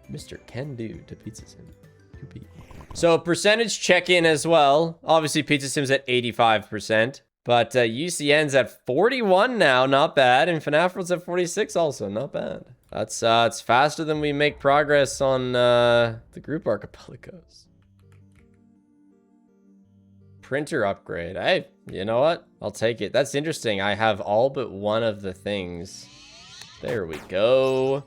Mr. Can Do to Pizza Sim. So percentage check-in as well. Obviously, Pizza Sim's at 85%. But UCN's at 41 now, not bad. And FNAF World's at 46 also, not bad. That's it's faster than we make progress on the group archipelagos. Printer upgrade. Hey, you know what? I'll take it. That's interesting. I have all but one of the things. There we go.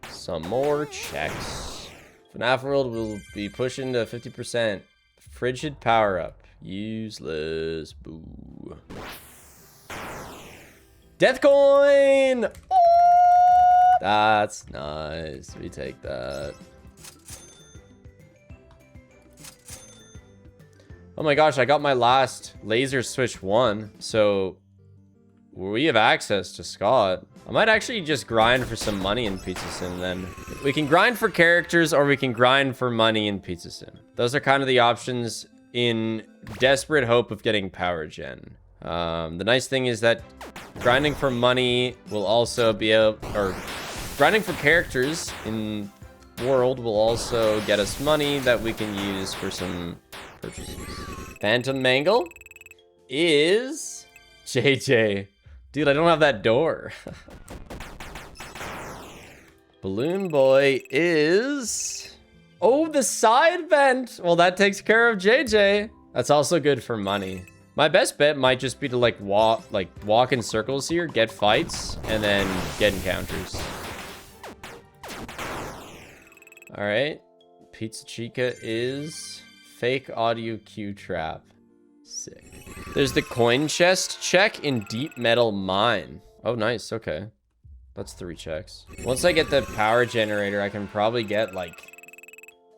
Some more checks. FNAF World will be pushing to 50%. Frigid power up. Useless. Boo. Death coin! Oh! That's nice. We take that. Oh my gosh, I got my last laser switch 1. So we have access to Scott. I might actually just grind for some money in Pizza Sim then. We can grind for characters or we can grind for money in Pizza Sim. Those are kind of the options in desperate hope of getting power gen. The nice thing is that grinding for money will also be able, or grinding for characters in World will also get us money that we can use for some purchases. Phantom Mangle is JJ. Dude, I don't have that door. Balloon Boy is... Oh, the side vent. Well, that takes care of JJ. That's also good for money. My best bet might just be to walk in circles here, get fights, and then get encounters. All right. Pizza Chica is fake audio cue trap. Sick. There's the coin chest check in deep metal mine. Oh, nice. Okay. That's 3 checks. Once I get the power generator, I can probably get like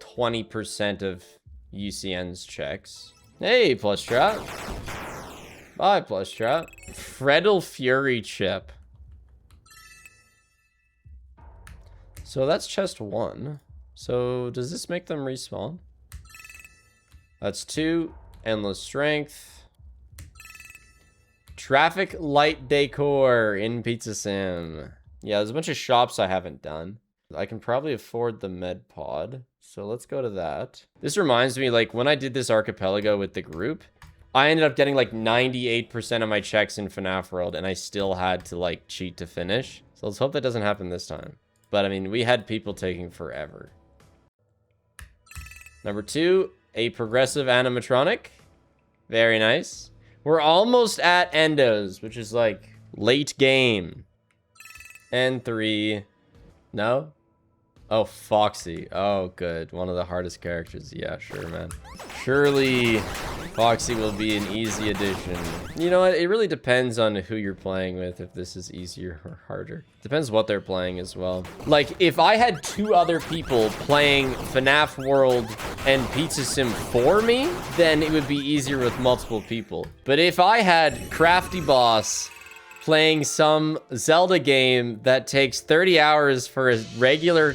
20% of UCN's checks. Hey, Plush Trap. Bye, Plush Trap. Freddle Fury chip. So that's chest 1. So does this make them respawn? That's 2. Endless Strength. Traffic light decor in Pizza Sim. Yeah, there's a bunch of shops I haven't done. I can probably afford the med pod. So let's go to that. This reminds me, like, when I did this archipelago with the group, I ended up getting like 98% of my checks in FNAF World, and I still had to like cheat to finish. So let's hope that doesn't happen this time. But I mean, we had people taking forever. Number 2, a progressive animatronic. Very nice. We're almost at endos, which is like late game. And 3. No? Oh, Foxy. Oh, good. One of the hardest characters. Yeah, sure, man. Surely Foxy will be an easy addition. You know what? It really depends on who you're playing with, if this is easier or harder. Depends what they're playing as well. Like, if I had 2 other people playing FNAF World and Pizza Sim for me, then it would be easier with multiple people. But if I had Crafty Boss playing some Zelda game that takes 30 hours for a regular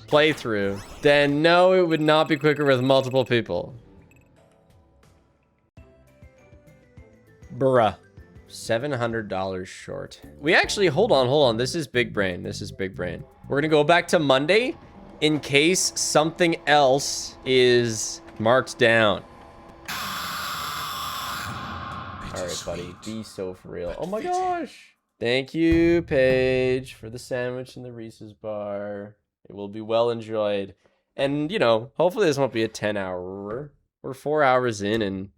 playthrough, then no, it would not be quicker with multiple people. Bruh. $700 short. We actually, hold on. This is big brain. We're gonna go back to Monday in case something else is marked down. All right, buddy. Be so for real. Oh my gosh. Thank you, Paige, for the sandwich and the Reese's bar. It will be well enjoyed. And, you know, hopefully this won't be a 10-hour. We're 4 hours in and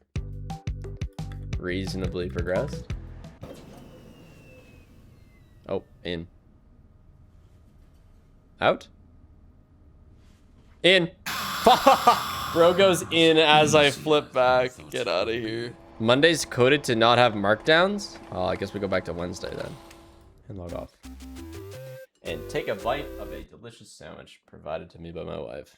reasonably progressed. Oh, in. Out? In. Bro goes in as I flip back. Get out of here. Monday's coded to not have markdowns? Oh, I guess we go back to Wednesday then. And log off. And take a bite of a delicious sandwich provided to me by my wife.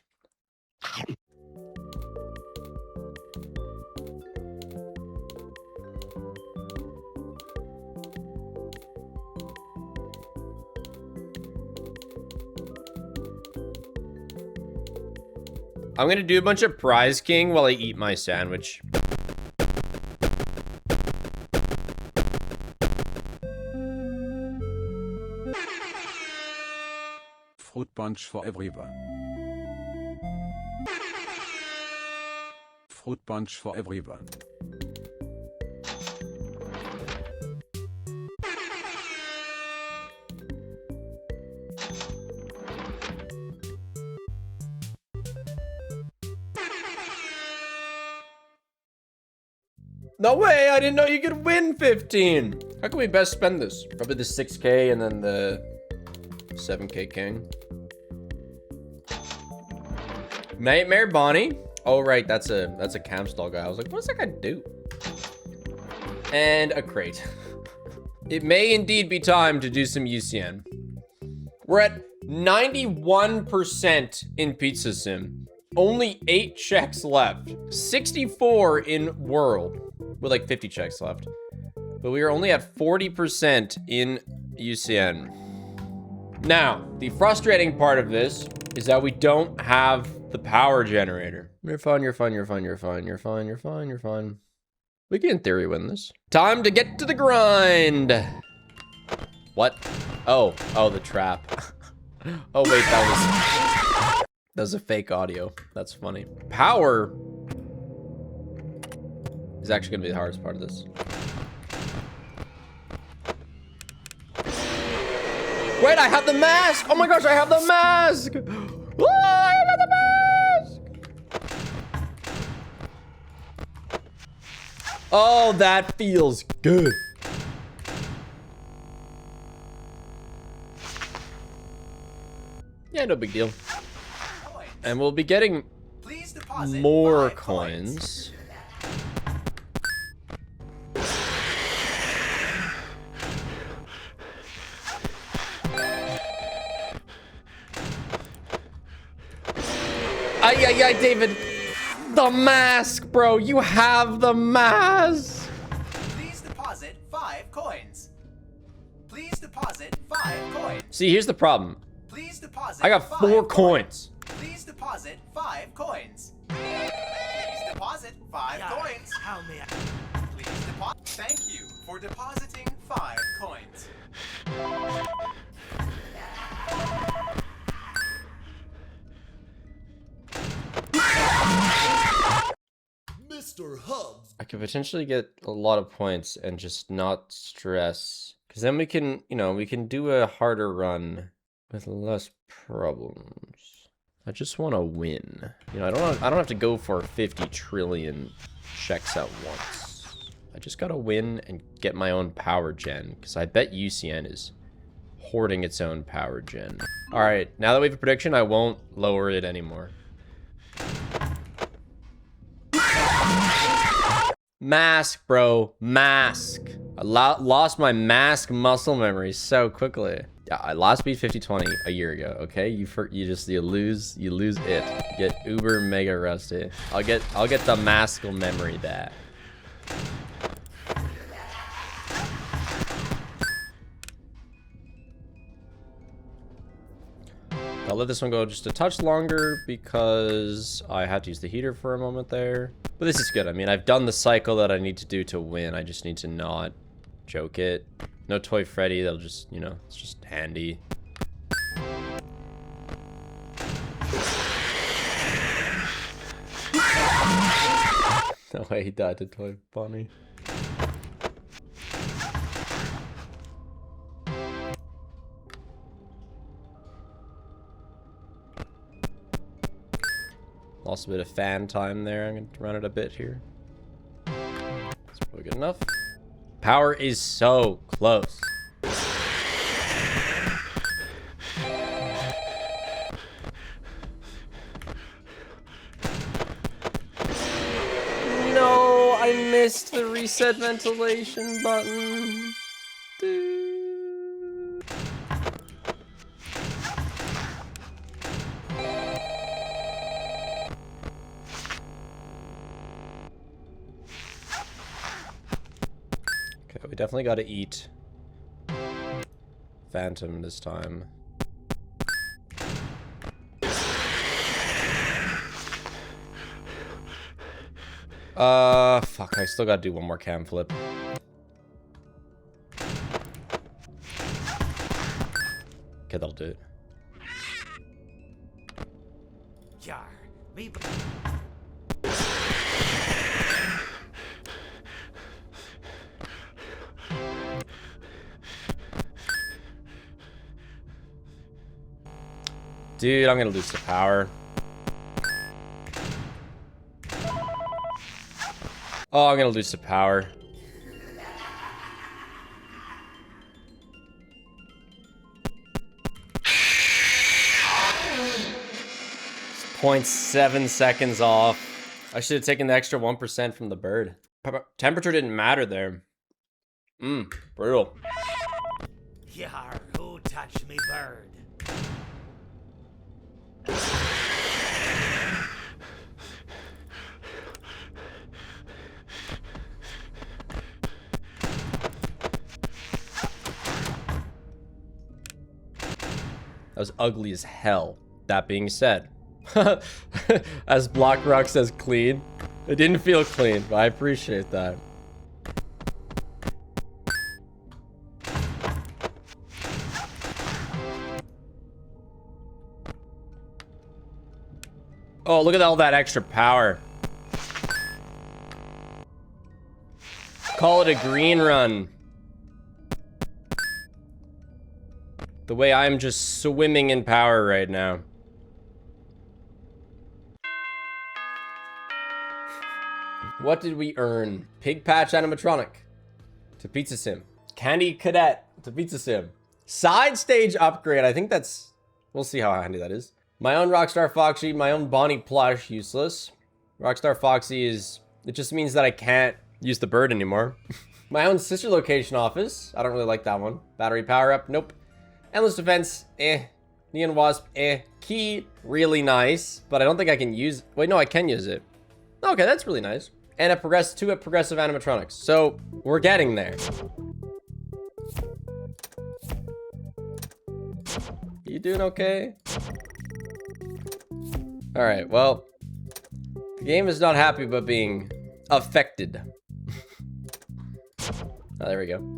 I'm gonna do a bunch of prize king while I eat my sandwich. Fruit punch for everyone. Fruit punch for everyone. No way, I didn't know you could win 15. How can we best spend this? Probably the 6K and then the 7K king. Nightmare Bonnie. Oh right, that's a camp stall guy. I was like, what does that guy do? And a crate. It may indeed be time to do some UCN. We're at 91% in Pizza Sim. Only 8 checks left. 64 in World. With like 50 checks left. But we are only at 40% in UCN. Now, the frustrating part of this is that we don't have the power generator. You're fine, you're fine, you're fine, you're fine, you're fine, you're fine, you're fine. We can in theory win this. Time to get to the grind. What? Oh, the trap. Oh wait, that was a fake audio. That's funny. Power is actually gonna be the hardest part of this. Wait, I have the mask! Oh my gosh, I have the mask! Oh, I have the mask! Oh, that feels good. Yeah, no big deal. And we'll be getting more coins. Ay, David. The mask, bro. You have the mask. Please deposit 5 coins. Please deposit 5 coins. See, here's the problem. Please deposit I got 4 coins. Please deposit 5 coins. Please deposit 5 coins. How may I? Please deposit. Thank you for depositing 5 coins. Mr. Hubs. I could potentially get a lot of points and just not stress. Because then we can, you know, we can do a harder run with less problems. I just want to win. You know, I don't have to go for 50 trillion checks at once. I just gotta win and get my own power gen. Because I bet UCN is hoarding its own power gen. Alright, now that we have a prediction, I won't lower it anymore. Mask, bro. Mask. I lost my mask muscle memory so quickly. Yeah, I lost speed 50-20 a year ago, okay? You lose it. You get uber mega rusty. I'll get the maskal memory back. I'll let this one go just a touch longer because I had to use the heater for a moment there. But this is good. I mean, I've done the cycle that I need to do to win. I just need to not joke it. No Toy Freddy. They'll just, you know, it's just handy. No way he died to Toy Bunny. Lost a bit of fan time there. I'm going to run it a bit here. That's probably good enough. Power is so close. No, I missed the reset ventilation button. Dude. We definitely got to eat Phantom this time. Fuck, I still gotta do one more cam flip. Okay, that'll do it. Yar, me. Dude, I'm gonna lose the power. Oh, I'm gonna lose the power. It's 0.7 seconds off. I should have taken the extra 1% from the bird. Temperature didn't matter there. Brutal. Yar, who touched me bird? That was ugly as hell. That being said, as Blockrock says clean, it didn't feel clean, but I appreciate that. Oh, look at all that extra power. Call it a green run. The way I'm just swimming in power right now. What did we earn? Pig Patch Animatronic to Pizza Sim. Candy Cadet to Pizza Sim. Side stage upgrade. I think that's... We'll see how handy that is. My own Rockstar Foxy, my own Bonnie plush, useless. Rockstar Foxy is... It just means that I can't use the bird anymore. My own sister location office. I don't really like that one. Battery power up. Nope. Endless defense. Neon Wasp. Key. Really nice. But I don't think I can use... Wait, no, I can use it. Okay, that's really nice. And two progressive animatronics. So, we're getting there. You doing okay? Alright, well. The game is not happy about being affected. Oh, there we go.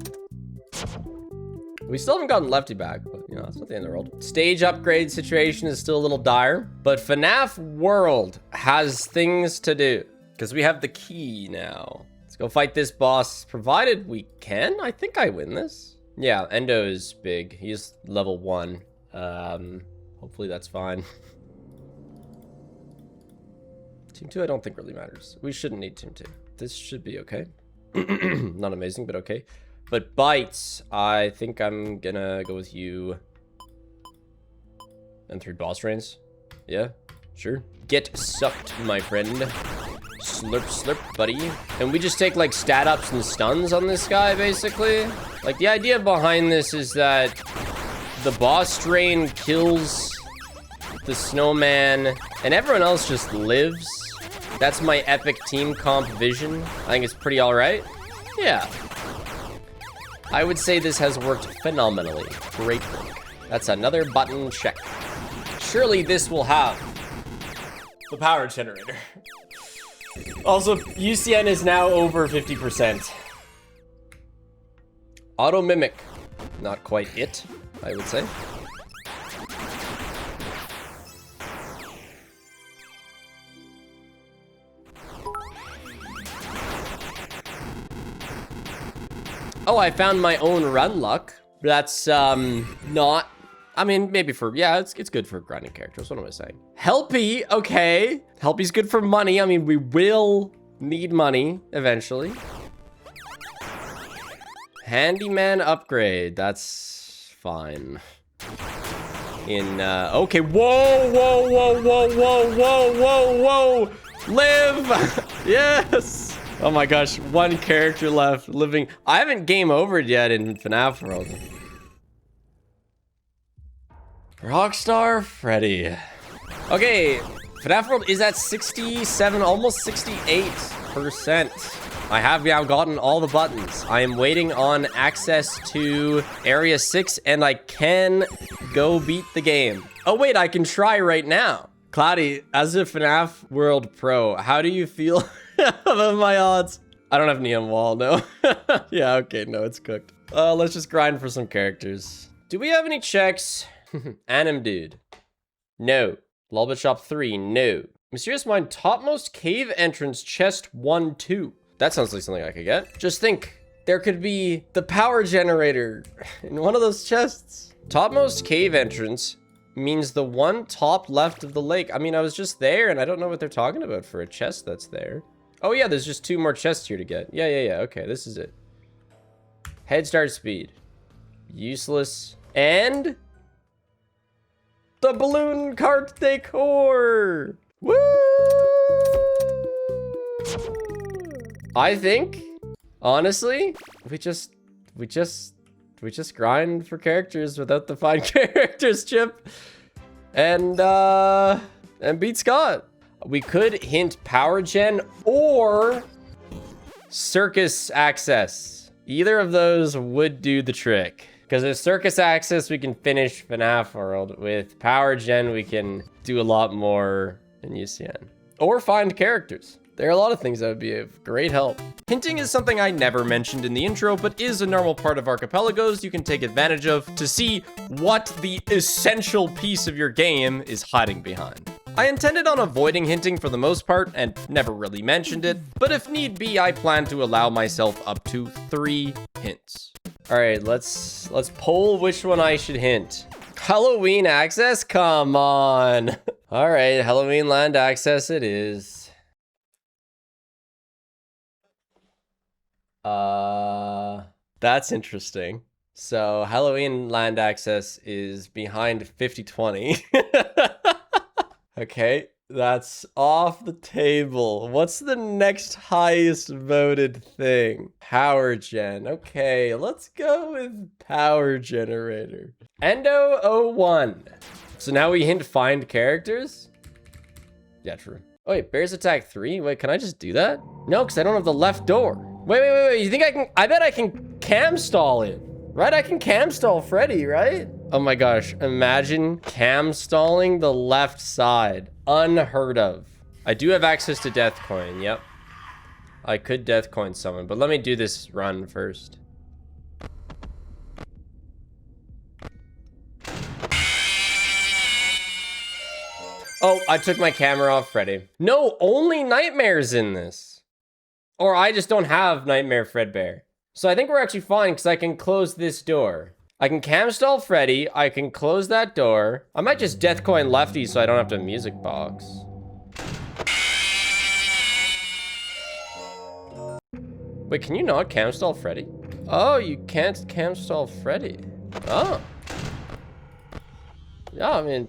We still haven't gotten Lefty back, but you know, that's not the end of the world. Stage upgrade situation is still a little dire, but FNAF World has things to do because we have the key now. Let's go fight this boss, provided we can. I think I win this. Yeah, Endo is big. He's level 1. Hopefully that's fine. Team 2, I don't think really matters. We shouldn't need Team 2. This should be okay. Not amazing, but okay. But Bites, I think I'm gonna go with you. And 3 boss reigns. Yeah, sure. Get sucked, my friend. Slurp, slurp, buddy. And we just take like stat ups and stuns on this guy, basically. Like the idea behind this is that the boss strain kills the snowman and everyone else just lives. That's my epic team comp vision. I think it's pretty all right. Yeah. I would say this has worked phenomenally. Great work. That's another button check. Surely this will have the power generator. Also, UCN is now over 50%. Auto Mimic. Not quite it, I would say. Oh, I found my own run luck. That's, not... I mean, maybe for... Yeah, it's good for grinding characters. What am I saying? Helpy, okay. Helpy's good for money. I mean, we will need money eventually. Handyman upgrade. That's fine. Okay. Whoa, whoa, whoa, whoa, whoa, whoa, whoa, whoa. Live! Yes! Oh my gosh, 1 character left living. I haven't game overed yet in FNAF World. Rockstar Freddy. Okay, FNAF World is at 67, almost 68%. I have now gotten all the buttons. I am waiting on access to Area 6 and I can go beat the game. Oh wait, I can try right now. Cloudy, as a FNAF World Pro, how do you feel of my odds. I don't have neon wall, no. Yeah, okay, no, it's cooked. Let's just grind for some characters. Do we have any checks? Anim dude. No. Lolbit Shop 3, no. Mysterious Mine, topmost cave entrance, chest 1, 2. That sounds like something I could get. Just think, there could be the power generator in one of those chests. Topmost cave entrance means the one top left of the lake. I mean, I was just there and I don't know what they're talking about for a chest that's there. Oh yeah, there's just 2 more chests here to get. Yeah, okay, this is it. Head start speed. Useless. And the balloon cart decor. Woo! I think, honestly, we just grind for characters without the find characters chip, and beat Scott. We could hint power gen or circus access. Either of those would do the trick. Because with circus access, we can finish FNAF World. With power gen, we can do a lot more in UCN. Or find characters. There are a lot of things that would be of great help. Hinting is something I never mentioned in the intro, but is a normal part of archipelagos you can take advantage of to see what the essential piece of your game is hiding behind. I intended on avoiding hinting for the most part and never really mentioned it, but if need be, I plan to allow myself up to 3 hints. All right, let's poll which one I should hint. Halloween access? Come on. All right, Halloween land access it is. That's interesting. So Halloween land access is behind 5020. Okay, that's off the table. What's the next highest voted thing? Power gen. Okay, let's go with power generator. Endo 01. So now we hint find characters? Yeah, true. Oh wait, bears attack 3? Wait, can I just do that? No, because I don't have the left door. Wait. You think I can? I bet I can cam stall it. Right? I can cam stall Freddy, right? Oh my gosh, imagine cam stalling the left side. Unheard of. I do have access to death coin, yep. I could death coin someone, but let me do this run first. Oh, I took my camera off Freddy. No, only Nightmare's in this. Or I just don't have Nightmare Fredbear. So I think we're actually fine because I can close this door. I can cam stall Freddy. I can close that door. I might just death coin Lefty so I don't have to music box. Wait, can you not cam stall Freddy? Oh, you can't cam stall Freddy. Oh. Yeah, I mean,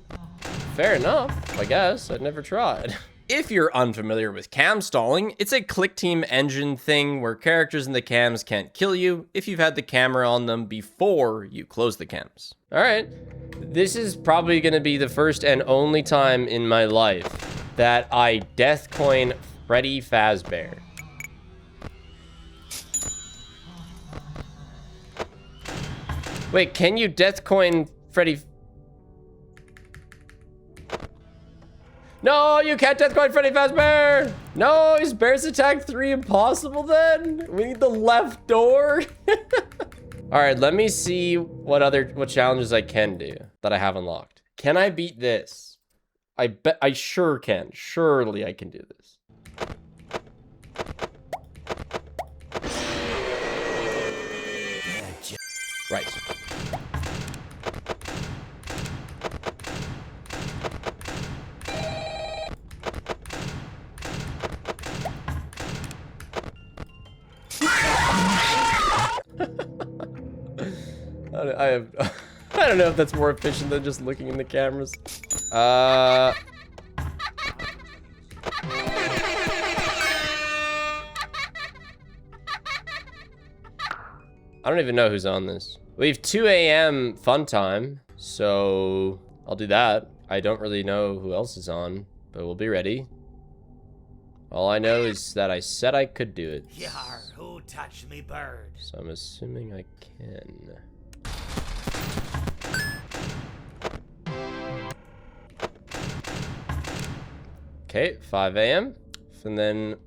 fair enough, I guess. I'd never tried. If you're unfamiliar with cam stalling, it's a click team engine thing where characters in the cams can't kill you if you've had the camera on them before you close the cams. All right, this is probably gonna be the first and only time in my life that I death coin Freddy Fazbear. Wait, can you death coin Freddy? No, you can't death coin Freddy Fazbear! No, is Bears Attack 3 impossible then? We need the left door? All right, let me see what challenges I can do that I have unlocked. Can I beat this? I bet I sure can. Surely I can do this. Right. I don't know if that's more efficient than just looking in the cameras. I don't even know who's on this. We have 2 a.m. fun time, so I'll do that. I don't really know who else is on, but we'll be ready. All I know is that I said I could do it. Yar, who touched me bird? So I'm assuming I can. Okay, 5 a.m. And then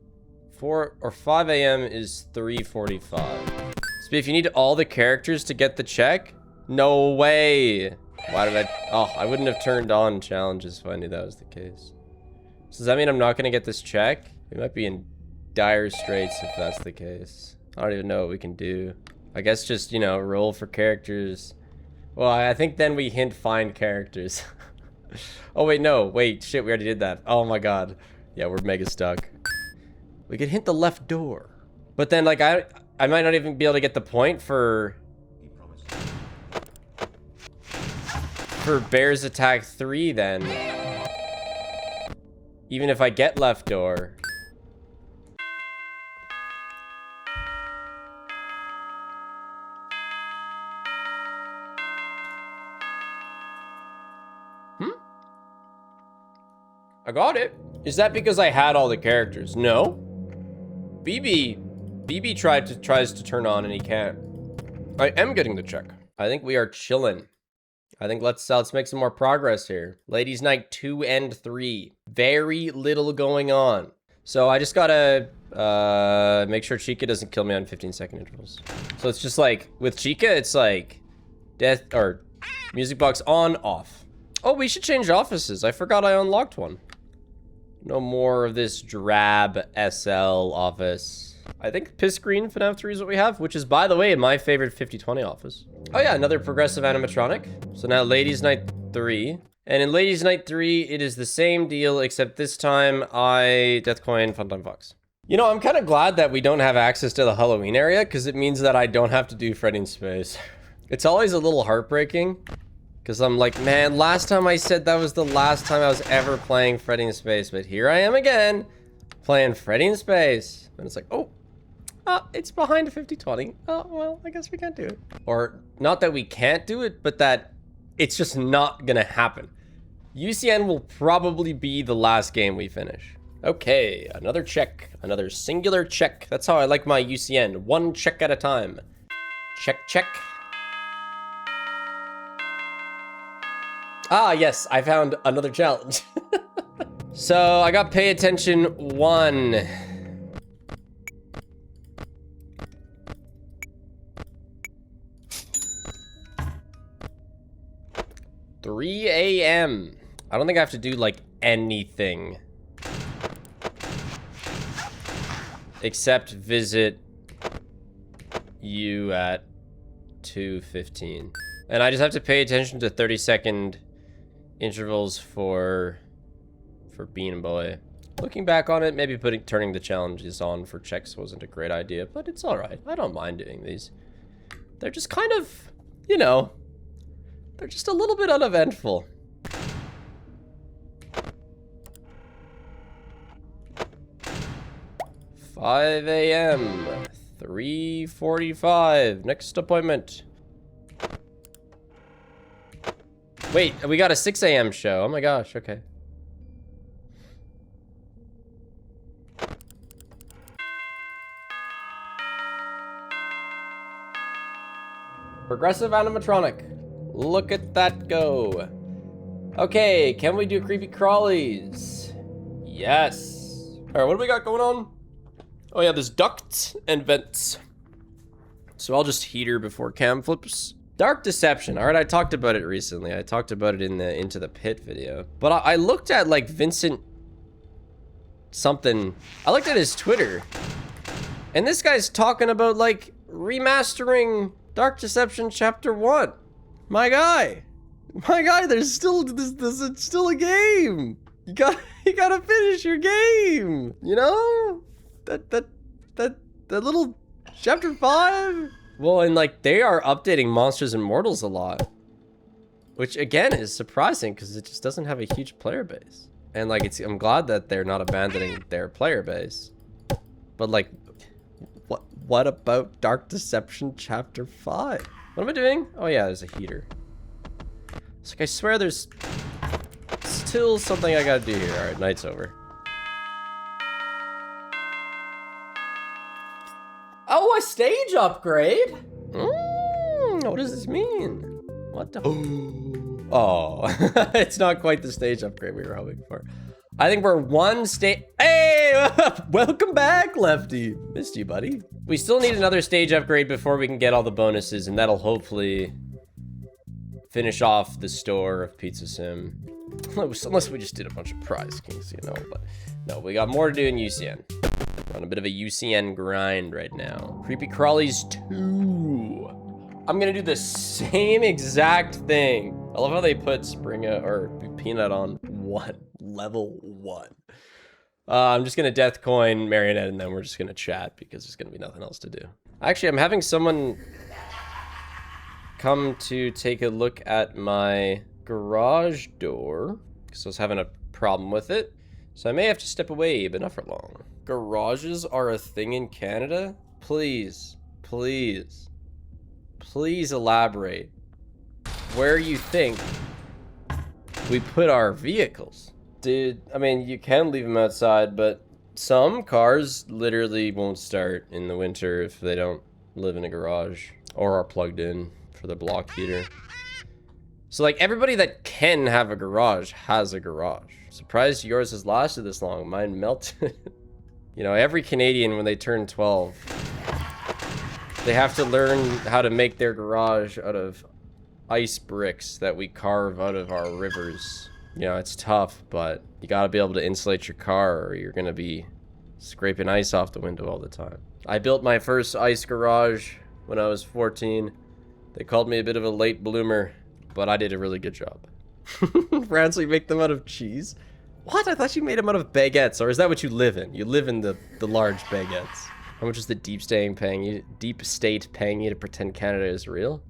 4 or 5 a.m. is 3:45. So if you need all the characters to get the check? No way. Why did I? Oh, I wouldn't have turned on challenges if I knew that was the case. So does that mean I'm not gonna get this check? We might be in dire straits if that's the case. I don't even know what we can do. I guess just, you know, roll for characters. Well, I think then we hint find characters. Oh wait, no, wait, shit, we already did that. Oh my god. Yeah, we're mega stuck. We could hint the left door. But then, like, I might not even be able to get the point for Bears Attack 3 then. Even if I get left door. I got it. Is that because I had all the characters? No. BB tries to turn on and he can't. I am getting the check. I think we are chilling. I think let's make some more progress here. Ladies' Night 2 and 3. Very little going on. So I just gotta make sure Chica doesn't kill me on 15-second intervals. So it's just like, with Chica, it's like death or music box on, off. Oh, we should change offices. I forgot I unlocked one. No more of this drab SL office. I think Piss Green FNAF 3 is what we have, which is, by the way, my favorite 50/20 office. Oh yeah, another progressive animatronic. So now Ladies' Night 3. And in Ladies' Night 3, it is the same deal, except this time Death Coin, Funtime Fox. You know, I'm kind of glad that we don't have access to the Halloween area, because it means that I don't have to do Freddy in Space. It's always a little heartbreaking. Because I'm like, man, last time I said that was the last time I was ever playing Freddy in Space. But here I am again, playing Freddy in Space. And it's like, oh, it's behind a 50/20. Oh, well, I guess we can't do it. Or, not that we can't do it, but that it's just not going to happen. UCN will probably be the last game we finish. Okay, another check. Another singular check. That's how I like my UCN. One check at a time. Check, check. Ah, yes, I found another challenge. So, I got pay attention 1. $3 a.m. I don't think I have to do, like, anything. Except visit you at 2:15. And I just have to pay attention to 30-second intervals for Bean Boy. Looking back on it, maybe turning the challenges on for checks wasn't a great idea, but it's all right. I don't mind doing these. They're just kind of, you know, they're just a little bit uneventful. $5 a.m. 3:45. Next appointment. Wait, we got a 6 a.m. show. Oh my gosh, okay. Progressive animatronic. Look at that go. Okay, can we do creepy crawlies? Yes. All right, what do we got going on? Oh yeah, there's ducts and vents. So I'll just heater before cam flips. Dark Deception. All right, I talked about it recently. I talked about it in the Into the Pit video. But I looked at like Vincent something. I looked at his Twitter. And this guy's talking about like remastering Dark Deception Chapter 1. My guy, there's still there's still a game. You gotta finish your game. You know? That little Chapter 5. Well, and like they are updating Monsters and Mortals a lot, which again is surprising because it just doesn't have a huge player base. And like I'm glad that they're not abandoning their player base. But like, what about Dark Deception Chapter 5? What am I doing? Oh yeah, there's a heater. It's like I swear there's still something I gotta do here. All right, night's over. Oh, a stage upgrade? What does this mean? What the? Oh, it's not quite the stage upgrade we were hoping for. I think we're one stage. Hey, welcome back, Lefty. Missed you, buddy. We still need another stage upgrade before we can get all the bonuses, and that'll hopefully finish off the store of Pizza Sim. Unless we just did a bunch of prize kings, you know, but no, we got more to do in UCN. We're on a bit of a UCN grind right now. Creepy Crawlies 2. I'm gonna do the same exact thing. I love how they put Peanut on level 1. I'm just gonna death coin Marionette and then we're just gonna chat because there's gonna be nothing else to do. Actually, I'm having someone come to take a look at my garage door because I was having a problem with it. So I may have to step away, but not for long. Garages are a thing in Canada? Please, please, please elaborate where you think we put our vehicles. Dude, I mean, you can leave them outside, but some cars literally won't start in the winter if they don't live in a garage or are plugged in for the block heater. So like everybody that can have a garage has a garage. Surprised yours has lasted this long. Mine melted. You know, every Canadian when they turn 12, they have to learn how to make their garage out of ice bricks that we carve out of our rivers. You know, it's tough, but you gotta be able to insulate your car or you're gonna be scraping ice off the window all the time. I built my first ice garage when I was 14. They called me a bit of a late bloomer, but I did a really good job. France, we make them out of cheese? What? I thought you made them out of baguettes, or is that what you live in? You live in the large baguettes. How much is the deep state paying you to pretend Canada is real?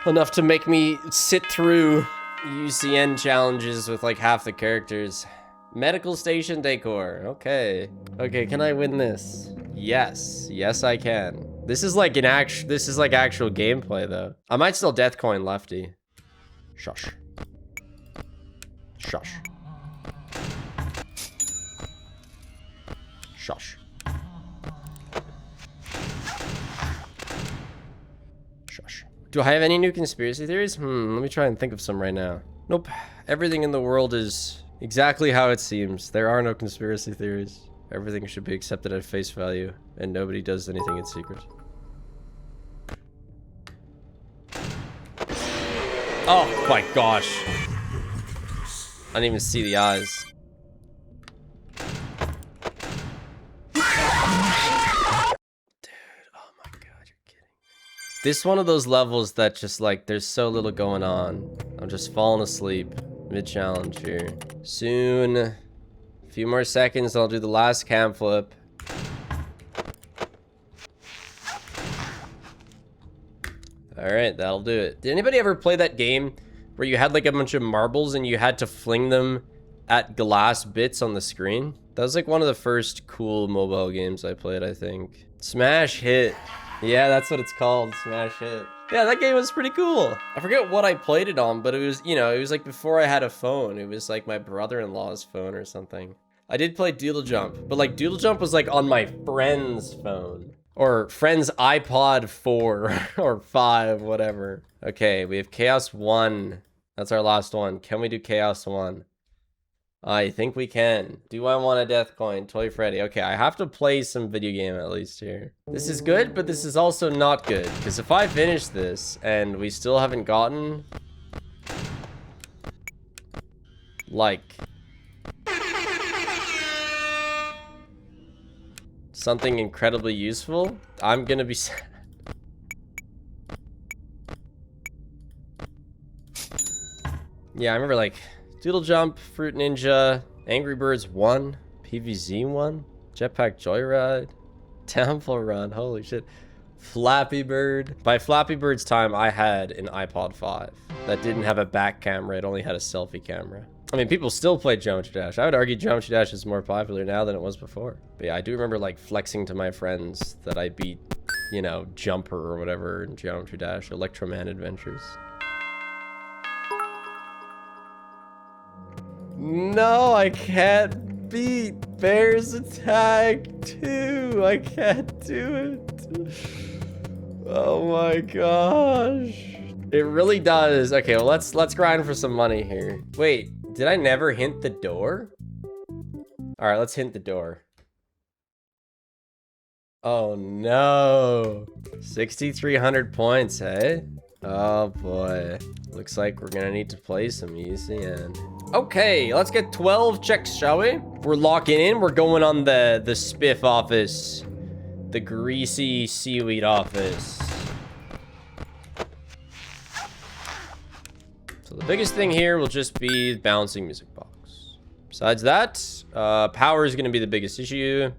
Enough to make me sit through UCN challenges with like half the characters. Medical station decor. Okay. Okay, can I win this? Yes. Yes, I can. This is like actual gameplay though. I might still death coin Lefty. Shush. Shush. Shush. Shush. Do I have any new conspiracy theories? Let me try and think of some right now. Nope. Everything in the world is exactly how it seems. There are no conspiracy theories. Everything should be accepted at face value, and nobody does anything in secret. Oh my gosh. I didn't even see the eyes. This one of those levels that just like, there's so little going on. I'm just falling asleep mid-challenge here. Soon, a few more seconds, I'll do the last cam flip. All right, that'll do it. Did anybody ever play that game where you had like a bunch of marbles and you had to fling them at glass bits on the screen? That was like one of the first cool mobile games I played, I think. Smash Hit. Yeah, that's what it's called, Smash Hit. Yeah, that game was pretty cool. I forget what I played it on, but it was, you know, it was like before I had a phone. It was like my brother-in-law's phone or something. I did play Doodle Jump, but like Doodle Jump was like on my friend's phone. Or friend's iPod 4 or 5, whatever. Okay, we have Chaos 1. That's our last one. Can we do Chaos 1? I think we can. Do I want a death coin? Toy Freddy. Okay, I have to play some video game at least here. This is good, but this is also not good. Because if I finish this and we still haven't gotten like something incredibly useful, I'm gonna be sad. Yeah, I remember like Doodle Jump, Fruit Ninja, Angry Birds 1, PVZ 1, Jetpack Joyride, Temple Run, holy shit. Flappy Bird. By Flappy Bird's time, I had an iPod 5 that didn't have a back camera, it only had a selfie camera. I mean, people still play Geometry Dash. I would argue Geometry Dash is more popular now than it was before. But yeah, I do remember like flexing to my friends that I beat, you know, Jumper or whatever in Geometry Dash, Electroman Adventures. No, I can't beat Bears Attack 2. I can't do it. Oh my gosh. It really does. Okay, well, let's grind for some money here. Wait, did I never hint the door? All right, let's hint the door. Oh no. 6,300 points, hey? Oh boy. Looks like we're gonna need to play some UCN. Okay, let's get 12 checks, shall we? We're locking in. We're going on the spiff office. The greasy seaweed office. So the biggest thing here will just be balancing music box. Besides that, power is gonna be the biggest issue.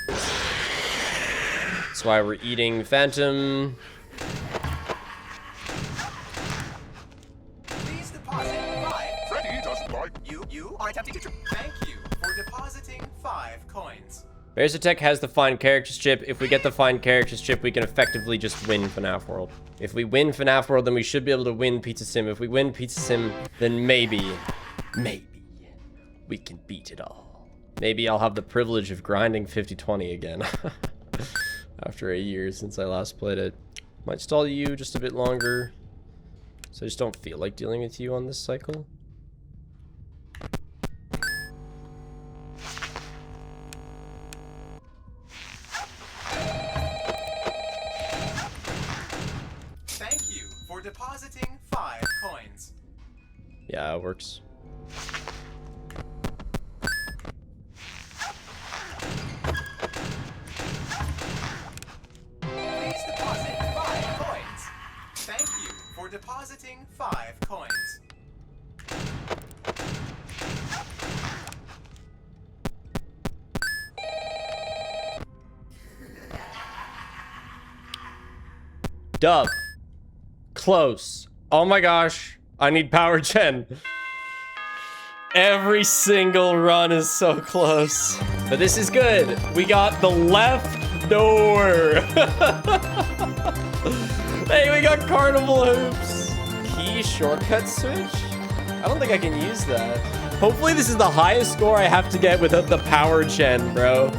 That's why we're eating Phantom. Please deposit 5. Freddy doesn't like You are attempting to Thank you for depositing 5 coins. Bears Attack has the Find Characters chip. If we get the Find Characters chip, we can effectively just win FNAF World. If we win FNAF World, then we should be able to win Pizza Sim. If we win Pizza Sim, then maybe we can beat it all. Maybe I'll have the privilege of grinding 50-20 again. After a year since I last played it. Might stall you just a bit longer. So I just don't feel like dealing with you on this cycle. Thank you for depositing 5 coins. Yeah, it works. Please deposit 5 coins. Thank you for depositing 5 coins. Dub. Close. Oh my gosh. I need power gen. Every single run is so close. But this is good. We got the left door. Hey, we got carnival hoops. Key shortcut switch? I don't think I can use that. Hopefully this is the highest score I have to get without the power gen, bro.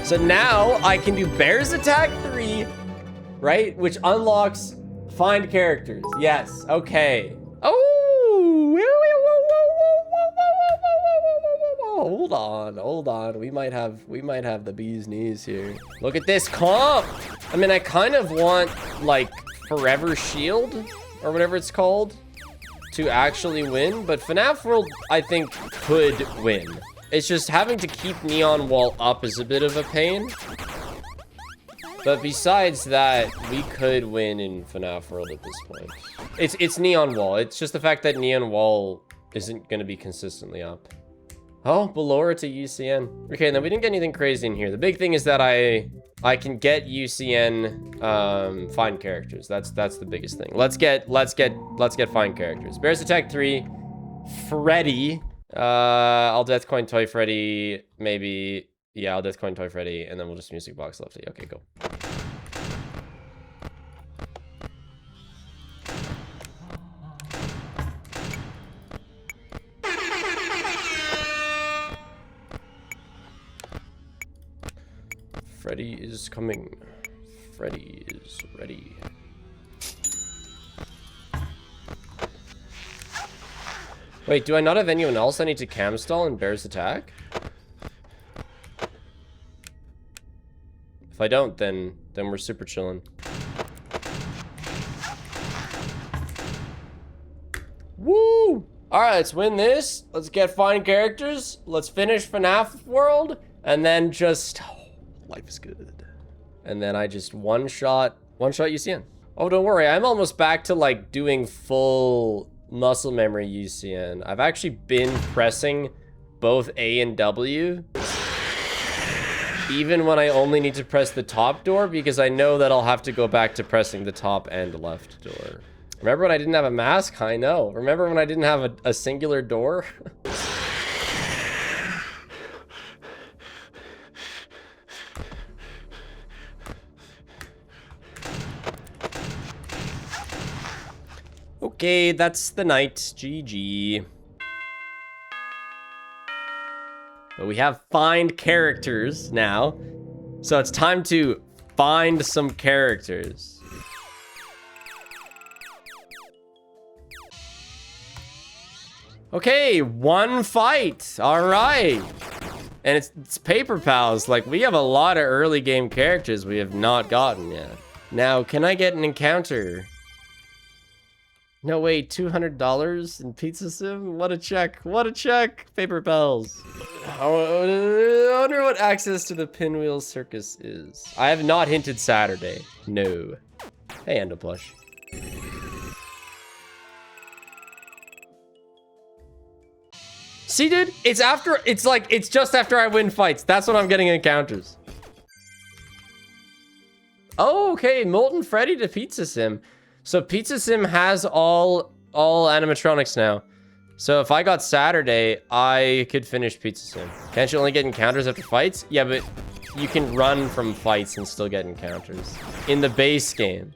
So now I can do Bears Attack 3, right? Which unlocks Find Characters. Yes, okay. Oh, hold on. We might have the bee's knees here. Look at this comp. I mean, I kind of want like Forever Shield or whatever it's called to actually win, but FNAF World I think could win. It's just having to keep Neon Wall up is a bit of a pain. But besides that, we could win in FNAF World at this point. It's Neon Wall. It's just the fact that Neon Wall isn't going to be consistently up. Oh, Ballora to UCN. Okay, and then we didn't get anything crazy in here. The big thing is that I can get UCN Find Characters. That's the biggest thing. Let's get Find Characters. Bears Attack 3, Freddy. I'll Death Coin Toy Freddy, maybe. Yeah, I'll Death Coin Toy Freddy, and then we'll just Music Box Lefty. Okay, go. Freddy is coming. Freddy is ready. Wait, do I not have anyone else I need to cam stall in Bears Attack? If I don't, then we're super chillin'. Woo! Alright, let's win this. Let's get Find Characters. Let's finish FNAF World. And then just... Oh, life is good. And then I just one-shot UCN. Oh, don't worry. I'm almost back to, like, doing full... muscle memory UCN. I've actually been pressing both A and W even when I only need to press the top door because I know that I'll have to go back to pressing the top and left door. Remember when I didn't have a mask? I know. Remember when I didn't have a singular door? Okay, that's the night. GG. But we have Find Characters now. So it's time to find some characters. Okay, one fight. All right. And it's Paper Pals. Like, we have a lot of early game characters we have not gotten yet. Now, can I get an encounter? No, wait, $200 in Pizza Sim? What a check. What a check, Paper Pals. I wonder what access to the Pinwheel Circus is. I have not hinted Saturday. No. Hey, Endo Plush. See, dude, it's just after I win fights. That's when I'm getting encounters. Oh, okay, Molten Freddy to Pizza Sim. So Pizza Sim has all animatronics now. So if I got Saturday, I could finish Pizza Sim. Can't you only get encounters after fights? Yeah, but you can run from fights and still get encounters. In the base game,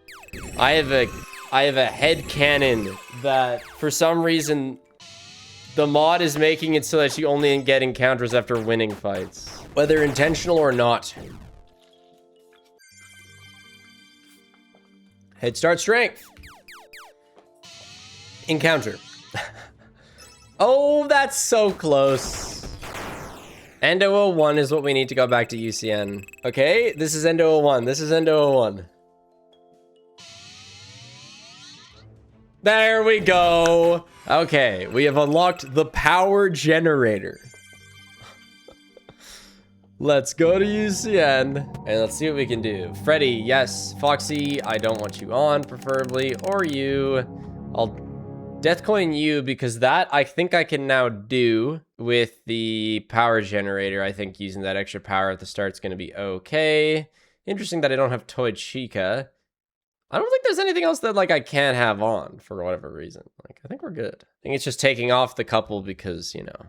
I have a headcanon that for some reason the mod is making it so that you only get encounters after winning fights, whether intentional or not. Head start strength. Encounter. Oh, that's so close. Endo 01 is what we need to go back to UCN. Okay, this is Endo 01. This is Endo 01. There we go. Okay, we have unlocked the power generator. Let's go to UCN and let's see what we can do. Freddy, yes. Foxy, I don't want you on, preferably. Or you. I'll Deathcoin you because that I think I can now do with the power generator. I think using that extra power at the start is going to be okay. Interesting that I don't have Toy Chica. I don't think there's anything else that like I can't have on for whatever reason. Like, I think we're good. I think it's just taking off the couple because, you know.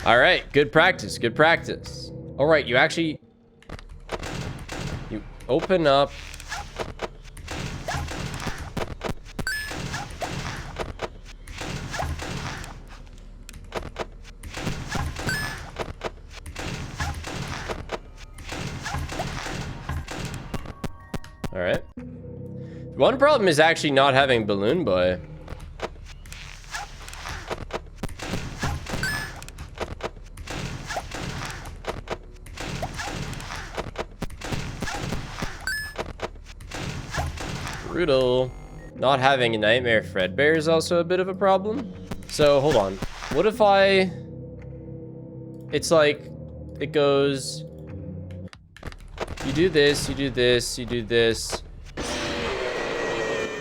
All right, good practice, good practice. All right, you open up. All right. One problem is actually not having Balloon Boy. Brutal. Not having a Nightmare Fredbear is also a bit of a problem. So, hold on. What if it's like, it goes, you do this, you do this, you do this.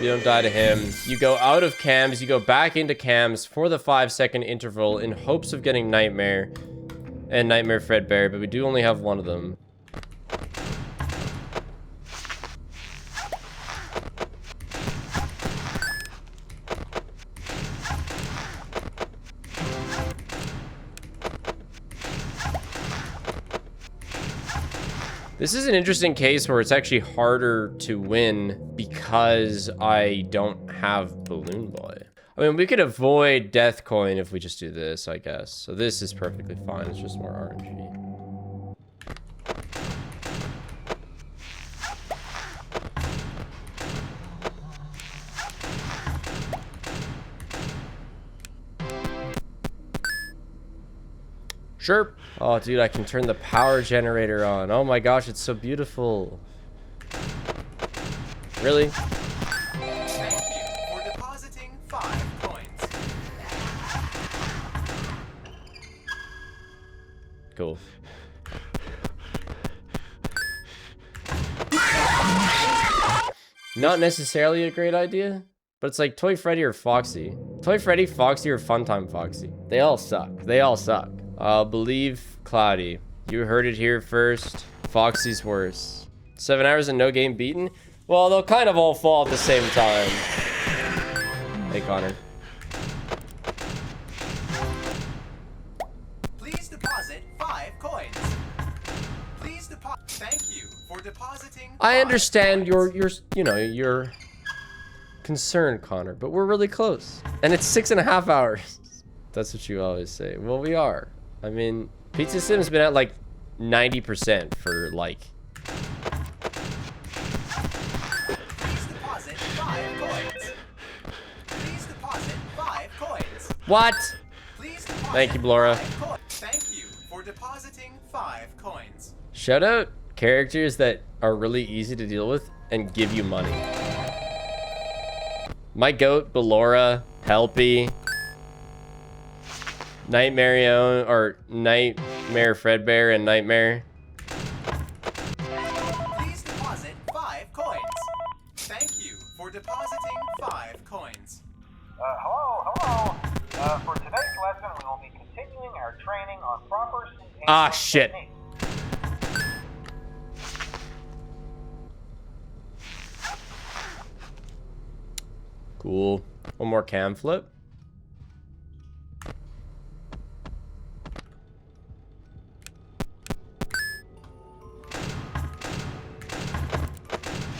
You don't die to him. You go out of cams, you go back into cams for the 5-second interval in hopes of getting Nightmare and Nightmare Fredbear, but we do only have one of them. This is an interesting case where it's actually harder to win because I don't have Balloon Boy. I mean, we could avoid Death Coin if we just do this, I guess. So this is perfectly fine. It's just more RNG. Sure. Oh, dude, I can turn the power generator on. Oh my gosh, it's so beautiful. Really? Thank you for depositing 5 coins. Cool. Not necessarily a great idea, but it's like Toy Freddy or Foxy. Toy Freddy, Foxy, or Funtime Foxy. They all suck. They all suck. I'll believe Cloudy. You heard it here first. Foxy's worse. 7 hours and no game beaten? Well, they'll kind of all fall at the same time. Hey, Connor. Please deposit 5 coins. Please deposit. Thank you for for depositing. I understand your concern, Connor, but we're really close. And it's 6.5 hours. That's what you always say. Well, we are. I mean, Pizza Sim's been at like 90% for like... Please deposit 5 coins. Please deposit 5 coins. What? Please deposit Thank you, Blora. 5 coins. Thank you for depositing 5 coins. Shout out characters that are really easy to deal with and give you money. My goat, Ballora, Helpy, Nightmare Fredbear, and Nightmare. Please deposit 5 coins. Thank you for depositing 5 coins. Hello. For today's lesson, we will be continuing our training on proper Ah, shit. techniques. Cool. One more cam flip.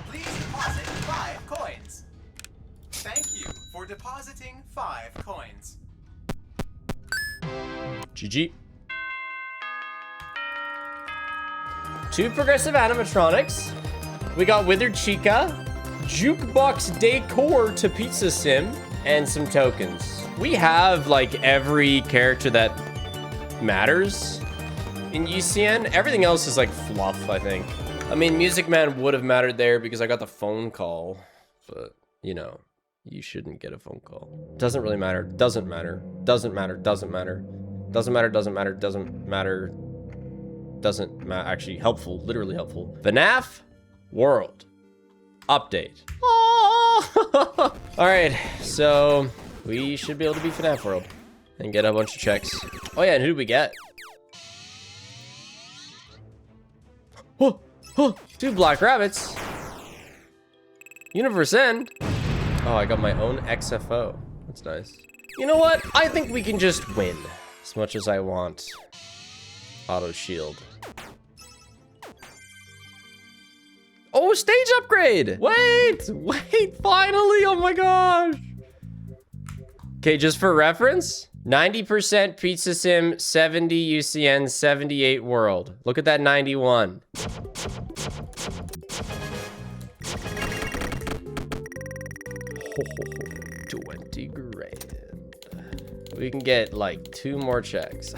Please deposit 5 coins. Thank you for depositing 5 coins. GG. 2 progressive animatronics. We got Withered Chica, jukebox decor to Pizza Sim, and some tokens. We have like every character that matters in UCN. Everything else is like fluff, I think. I mean, Music Man would have mattered there because I got the phone call, but you know, you shouldn't get a phone call. Doesn't really matter. Doesn't matter. Doesn't matter. Doesn't matter. Doesn't matter. Doesn't matter. Doesn't matter. Doesn't matter. Actually, helpful. Literally helpful. FNAF World update. All right, so we should be able to beat FNAF World and get a bunch of checks. Oh yeah, and who do we get? Oh, 2 black rabbits. Universe End. Oh, I got my own XFO. That's nice. You know what? I think we can just win as much as I want. Auto shield. Oh, stage upgrade! Wait, finally! Oh my gosh! Okay, just for reference, 90% Pizza Sim, 70 UCN, 78 World. Look at that 91. Oh, 20 grand. We can get like 2 more checks.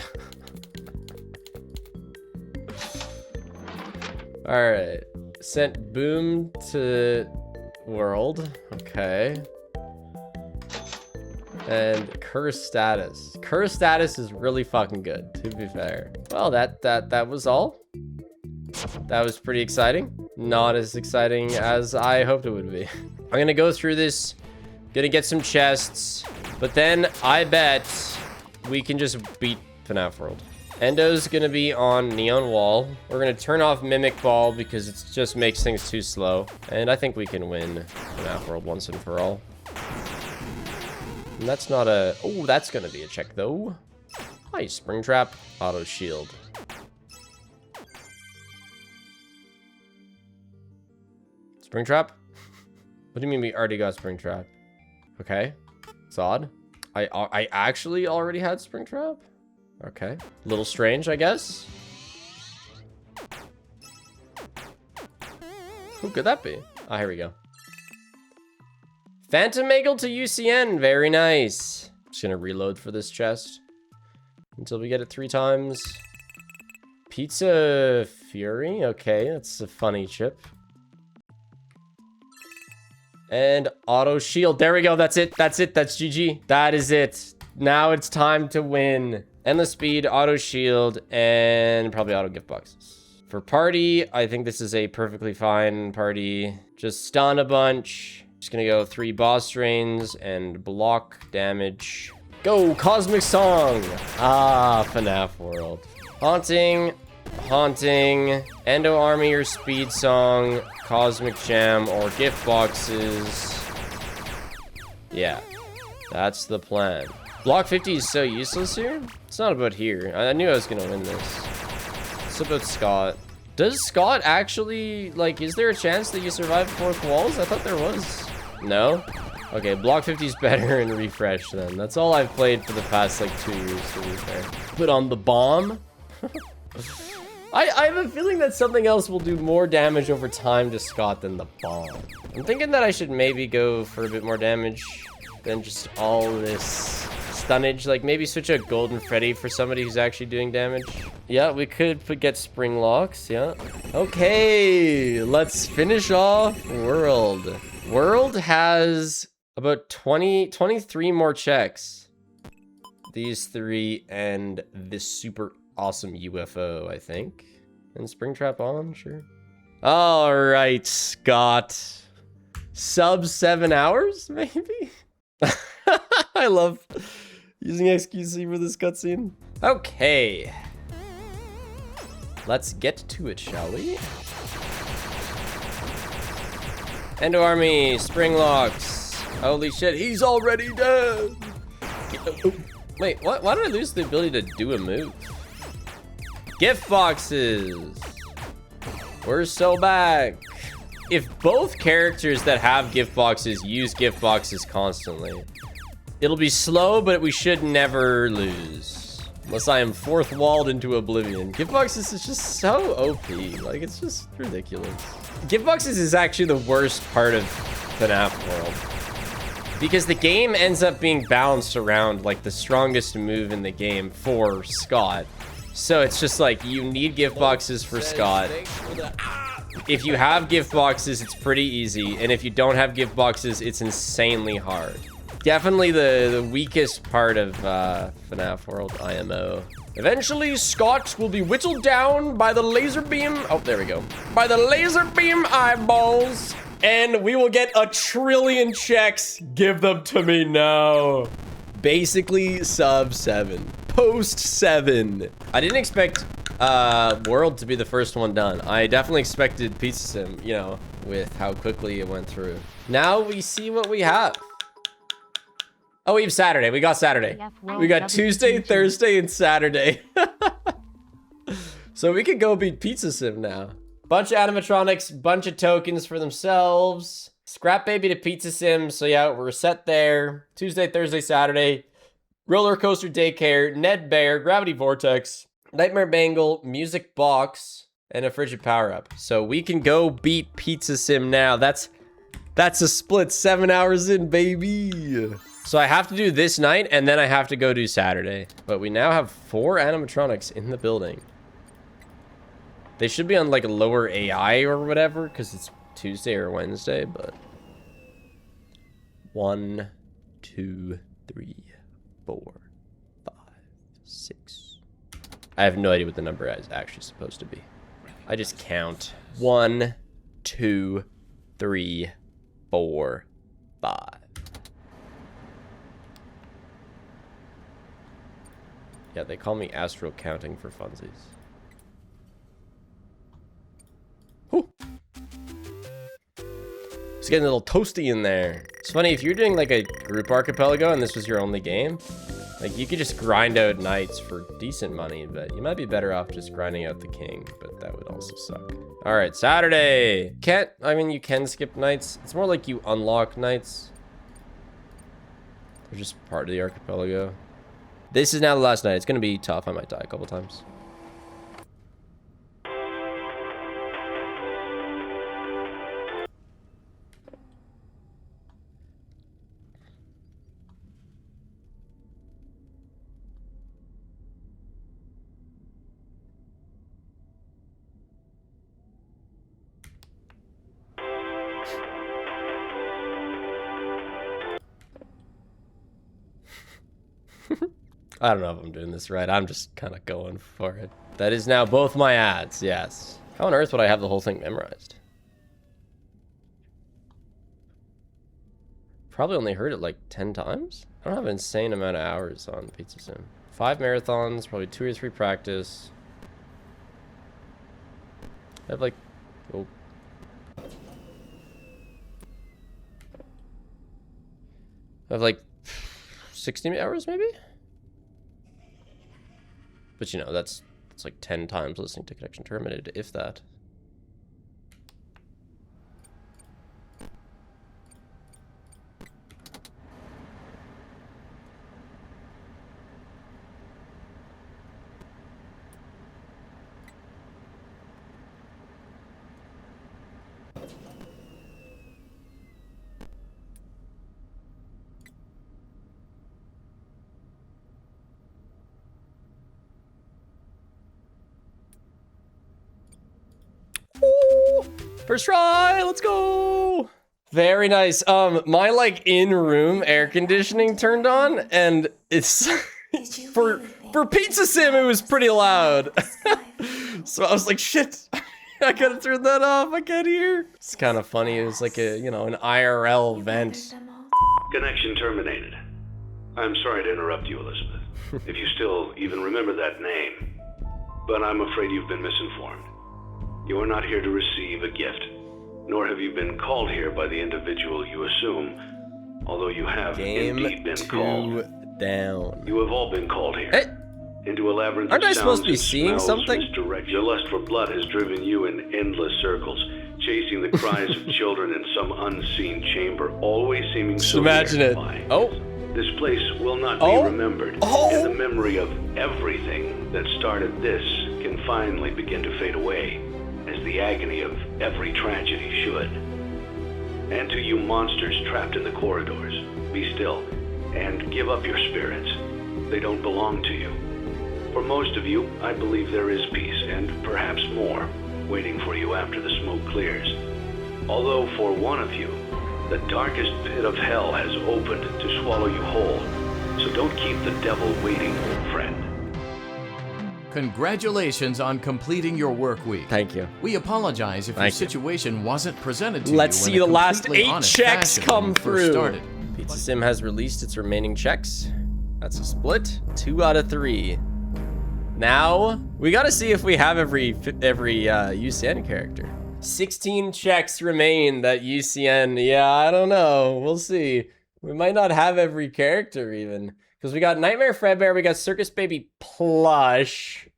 All right. Sent Boom to World. Okay. And Curse Status. Curse Status is really fucking good, to be fair. Well, that was all. That was pretty exciting. Not as exciting as I hoped it would be. I'm gonna go through this, gonna get some chests, but then I bet we can just beat FNAF World. Endo's gonna be on Neon Wall. We're gonna turn off Mimic Ball because it just makes things too slow. And I think we can win FNAF World once and for all. And that's not a... Oh, that's gonna be a check though. Hi, Springtrap. Auto Shield. Springtrap? What do you mean we already got Springtrap? Okay. It's odd. I actually already had Springtrap? Okay. A little strange, I guess. Who could that be? Ah, here we go. Phantom Magle to UCN. Very nice. Just gonna reload for this chest until we get it 3 times. Pizza Fury. Okay, that's a funny chip. And auto shield. There we go. That's it. That's it. That's GG. That is it. Now it's time to win. Endless speed, auto shield, and probably auto gift boxes. For party, I think this is a perfectly fine party. Just stun a bunch. Just gonna go 3 boss strains and block damage. Go, Cosmic Song! Ah, FNAF World. Haunting, Haunting, Endo Army or Speed Song, Cosmic Jam, or gift boxes. Yeah, that's the plan. Block 50 is so useless here. It's not about here. I knew I was gonna win this. It's about Scott. Does Scott actually, like, is there a chance that you survive fourth walls? I thought there was. No? Okay, block 50 is better and refresh then. That's all I've played for the past, like, 2 years, to be fair. Put on the bomb. I have a feeling that something else will do more damage over time to Scott than the bomb. I'm thinking that I should maybe go for a bit more damage than just all this stunnage. Like, maybe switch out Golden Freddy for somebody who's actually doing damage. Yeah, we could get spring locks, yeah. Okay, let's finish off World. World has about 23 more checks. These 3 and this super awesome UFO, I think. And Springtrap on, sure. All right, Scott. Sub 7 hours, maybe? I love using XQC for this cutscene. Okay. Let's get to it, shall we? Endo Army, spring locks. Holy shit, he's already dead. Wait, what? Why did I lose the ability to do a move? Gift boxes. We're so back. If both characters that have gift boxes use gift boxes constantly, it'll be slow, but we should never lose. Unless I am fourth walled into oblivion. Gift boxes is just so OP. Like, it's just ridiculous. Gift boxes is actually the worst part of FNAF World. Because the game ends up being balanced around, like, the strongest move in the game for Scott. So it's just like, you need gift boxes for Scott. If you have gift boxes, it's pretty easy. And if you don't have gift boxes, it's insanely hard. Definitely the weakest part of FNAF World IMO. Eventually, Scott will be whittled down by the laser beam. Oh, there we go. By the laser beam eyeballs. And we will get 1 trillion checks. Give them to me now. Basically, sub 7. Post 7. I didn't expect World to be the first one done. I definitely expected Pizza Sim, you know, with how quickly it went through. Now we see what we have. Oh, we have Saturday. We got Saturday. We got Tuesday, Thursday, and Saturday. So we could go beat Pizza Sim now. Bunch of animatronics, bunch of tokens for themselves. Scrap Baby to Pizza Sim. So yeah, we're set there. Tuesday, Thursday, Saturday. Roller Coaster Daycare, Ned Bear, Gravity Vortex, Nightmare Bangle, Music Box, and a Frigid Power-Up. So we can go beat Pizza Sim now. That's a split 7 hours in, baby. So I have to do this night, and then I have to go do Saturday. But we now have 4 animatronics in the building. They should be on, like, a lower AI or whatever, because it's Tuesday or Wednesday, but... 1, 2, 3, 4, 5, 6. I have no idea what the number is actually supposed to be. I just count. 1, 2, 3, 4, 5. Yeah, they call me Astro Counting for funsies. Whew. It's getting a little toasty in there. It's funny, if you're doing like a group archipelago and this was your only game, like you could just grind out nights for decent money, but you might be better off just grinding out the king, but that would also suck. All right, Saturday. I mean, you can skip nights. It's more like you unlock nights. They're just part of the archipelago. This is now the last night. It's gonna be tough. I might die a couple times. I don't know if I'm doing this right. I'm just kind of going for it. That is now both my ads, yes. How on earth would I have the whole thing memorized? Probably only heard it like 10 times. I don't have an insane amount of hours on Pizza Sim. 5 marathons, probably 2 or 3 practice. I have like, oh. I have like 60 hours maybe? But you know, that's It's like 10 times listening to connection terminated, if that. First try, let's go. Very nice. My like in-room air conditioning turned on, and it's for Pizza Sim it was pretty loud. So I was like, shit, I gotta turn that off. I can't hear. It's kind of funny. It was like a, you know, an IRL vent. Connection terminated. I'm sorry to interrupt you, Elizabeth. If you still even remember that name, but I'm afraid you've been misinformed. You are not here to receive a gift, nor have you been called here by the individual you assume, although you have indeed been called. Down. You have all been called here. Hey. Into a labyrinth Aren't of I supposed sounds to be and seeing smells something? misdirect. Your lust for blood has driven you in endless circles, chasing the cries of children in some unseen chamber, always seeming so imagine it. nearby. Oh. This place will not be remembered, and the memory of everything that started this can finally begin to fade away, as the agony of every tragedy should. And to you monsters trapped in the corridors, be still, and give up your spirits. They don't belong to you. For most of you, I believe there is peace, and perhaps more, waiting for you after the smoke clears. Although for one of you, the darkest pit of hell has opened to swallow you whole. So don't keep the devil waiting, friend. Congratulations on completing your work week. Thank you. We apologize if your situation wasn't presented to you. Let's see the last 8 honest checks fashion when come you first through. started. Pizza Sim has released its remaining checks. That's a split. 2 out of 3. Now we gotta see if we have every UCN character. 16 checks remain that UCN. Yeah, I don't know. We'll see. We might not have every character even, because we got Nightmare Fredbear, we got Circus Baby Plush.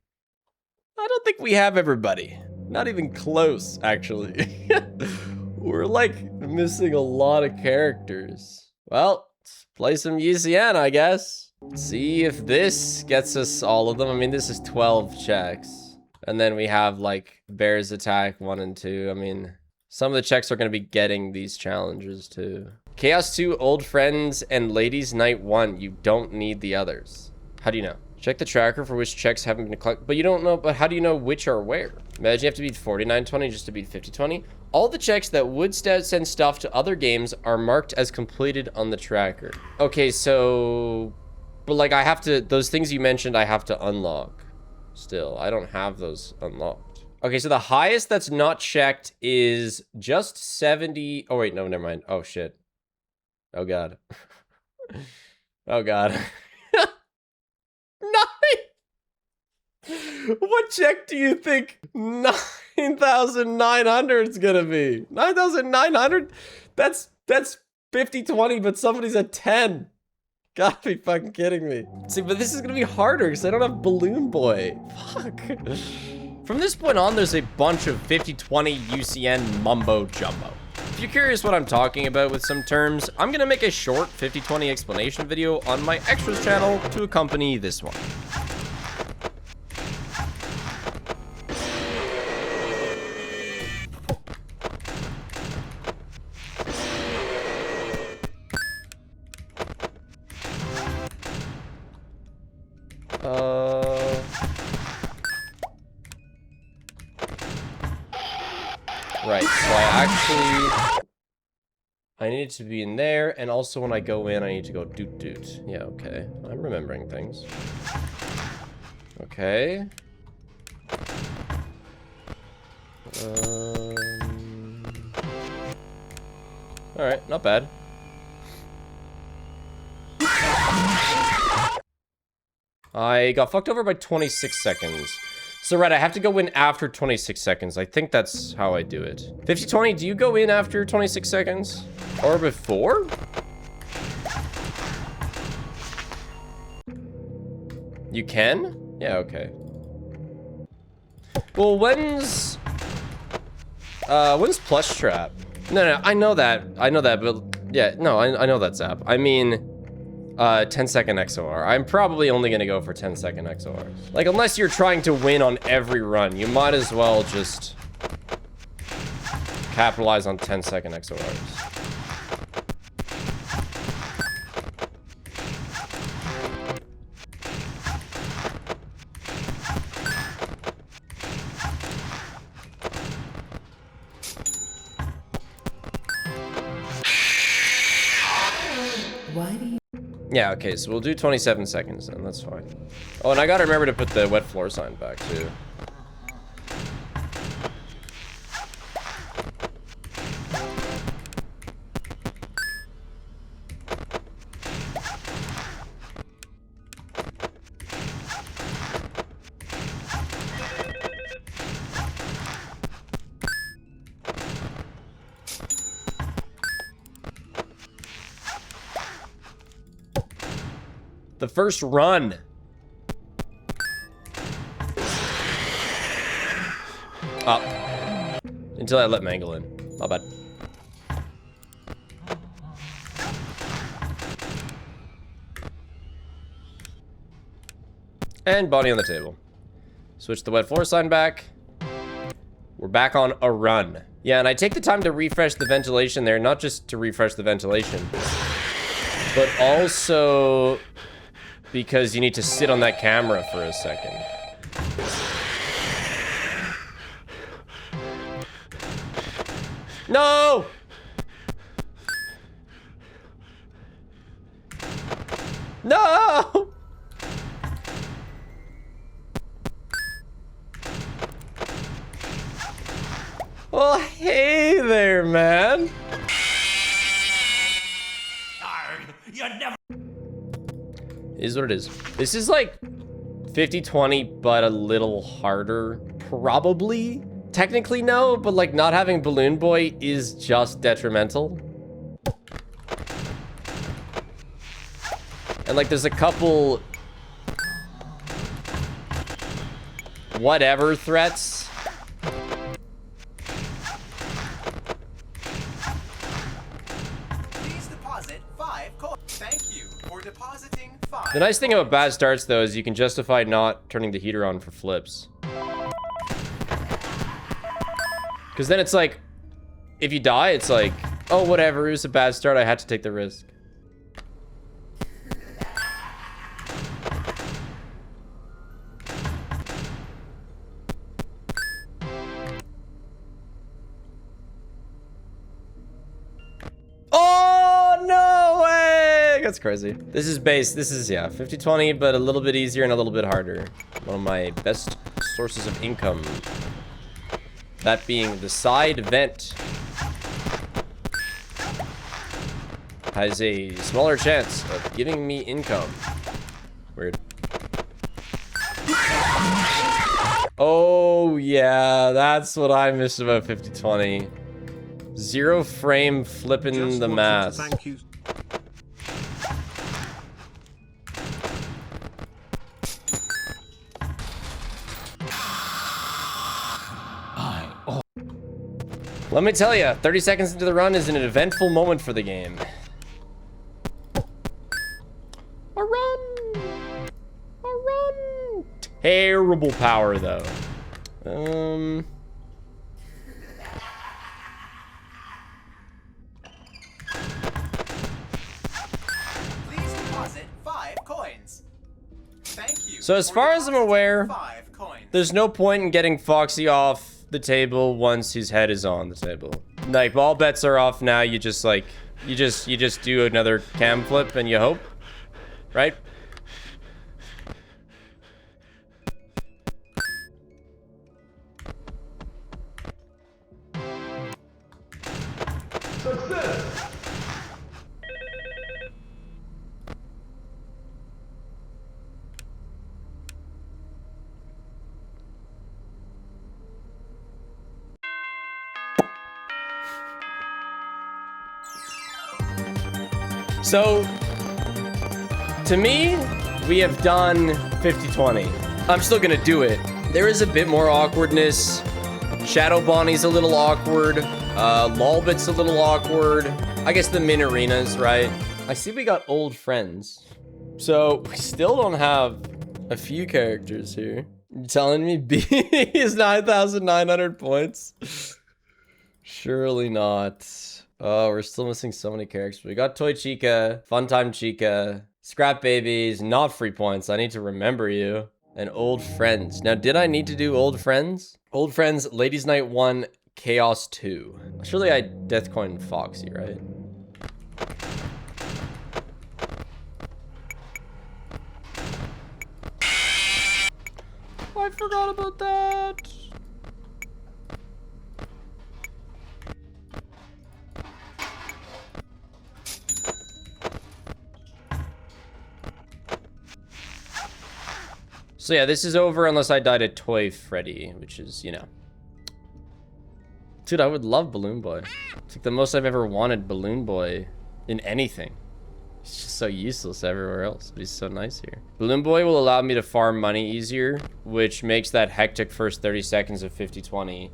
I don't think we have everybody. Not even close, actually. We're like missing a lot of characters. Well, let's play some UCN, I guess. See if this gets us all of them. I mean, this is 12 checks. And then we have like Bears Attack 1 and 2. I mean, some of the checks are going to be getting these challenges too. Chaos 2, Old Friends, and Ladies Night 1. You don't need the others. How do you know? Check the tracker for which checks haven't been collected. But you don't know, but how do you know which are where? Imagine you have to beat 4920 just to beat 5020. All the checks that would send stuff to other games are marked as completed on the tracker. Okay, so... But like I have to, those things you mentioned, I have to unlock. Still, I don't have those unlocked. Okay, so the highest that's not checked is just 70. Oh wait, no, never mind. Oh shit. Oh god. Oh god. 9. What check do you think 9,900 is gonna be? 9,900? That's 50-20, but somebody's at 10. Gotta be fucking kidding me. See, but this is gonna be harder because I don't have Balloon Boy. Fuck. From this point on, there's a bunch of 50-20 UCN mumbo jumbo. If you're curious what I'm talking about with some terms, I'm gonna make a short 50-20 explanation video on my extras channel to accompany this one. Right, so I need to be in there, and also when I go in, I need to go doot doot. Yeah, okay. I'm remembering things. Okay. Alright, not bad. I got fucked over by 26 seconds. So right, I have to go in after 26 seconds. I think that's how I do it. 50-20, do you go in after 26 seconds? Or before? You can? Yeah, okay. Well, when's Plush Trap? No, I know that, but yeah, no, I know that Zap. I mean, 10-second XOR. I'm probably only gonna go for 10-second XORs. Like, unless you're trying to win on every run, you might as well just capitalize on 10-second XORs. Yeah, okay, so we'll do 27 seconds then, that's fine. Oh, and I gotta remember to put the wet floor sign back too. The first run. Up. Until I let Mangle in. My bad. And body on the table. Switch the wet floor sign back. We're back on a run. Yeah, and I take the time to refresh the ventilation there, not just to refresh the ventilation, but also because you need to sit on that camera for a second. No! No! Well, hey there, man. You never. Is what it is. This is like 50-20, but a little harder, probably. Technically, no, but like not having Balloon Boy is just detrimental. And like there's a couple whatever threats. Please deposit 5 coins. Thank you for depositing 5. The nice thing about bad starts though is you can justify not turning the heater on for flips. Because then it's like, if you die, it's like, oh, whatever, it was a bad start, I had to take the risk. Oh, no way! That's crazy. This is base, this is, yeah, 50-20, but a little bit easier and a little bit harder. One of my best sources of income. That being the side vent has a smaller chance of giving me income. Weird. Oh yeah, that's what I miss about 50-20. 0 frame flipping the mask. Thank you. Let me tell you, 30 seconds into the run is an eventful moment for the game. A run! A run! Terrible power, though. Please deposit 5 coins. Thank you. So as far as I'm aware, 5 coins. there's no point in getting Foxy off the table once his head is on the table. Like, all bets are off now. You just like, you just do another cam flip and you hope, right? So, to me, we have done 50-20. I'm still gonna do it, There is a bit more awkwardness. Shadow Bonnie's a little awkward. Lolbit's a little awkward. I guess the min arenas, right? I see we got old friends. So we still don't have a few characters here. You telling me B is 9,900 points? Surely not. Oh, we're still missing so many characters. We got Toy Chica, Funtime Chica, Scrap Babies, not free points. I need to remember you. And Old Friends. Now, did I need to do Old Friends? Old Friends, Ladies Night 1, Chaos 2. Surely I Deathcoin Foxy, right? Oh, I forgot about that. So yeah, this is over unless I died at Toy Freddy, which is, you know. Dude, I would love Balloon Boy. It's like the most I've ever wanted Balloon Boy in anything. He's just so useless everywhere else, but he's so nice here. Balloon Boy will allow me to farm money easier, which makes that hectic first 30 seconds of 50-20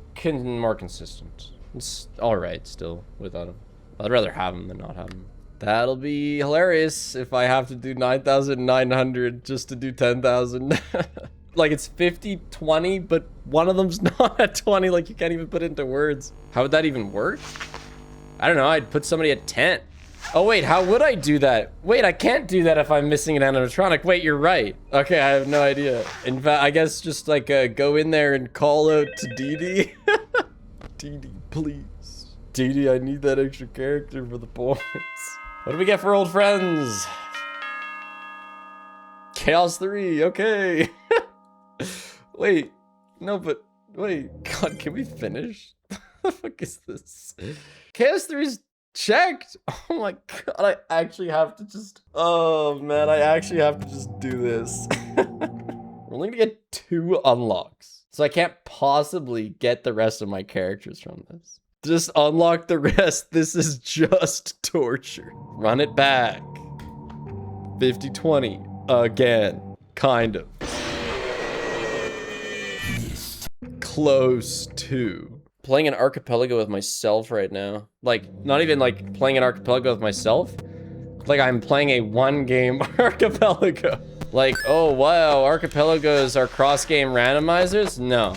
more consistent. It's alright still without him. I'd rather have him than not have him. That'll be hilarious if I have to do 9,900 just to do 10,000. Like it's 50-20, but one of them's not at 20. Like you can't even put it into words. How would that even work? I don't know. I'd put somebody at 10. Oh wait, how would I do that? Wait, I can't do that if I'm missing an animatronic. Wait, you're right. Okay, I have no idea. In fact, I guess just like go in there and call out to Dee Dee. Dee Dee, please. Dee Dee, I need that extra character for the points. What do we get for Old Friends? Chaos 3, okay. Wait, no, but wait, God, can we finish? What the fuck is this? Chaos 3's checked. Oh my God, I actually have to just, oh man, I actually have to just do this. We're only gonna get 2 unlocks. So I can't possibly get the rest of my characters from this. Just unlock the rest. This is just torture. Run it back. 50-20 again. Kind of. Close to. Playing an archipelago with myself right now. Like, not even like playing an archipelago with myself. Like I'm playing a 1-game archipelago. Like, oh wow, archipelagos are cross-game randomizers? No.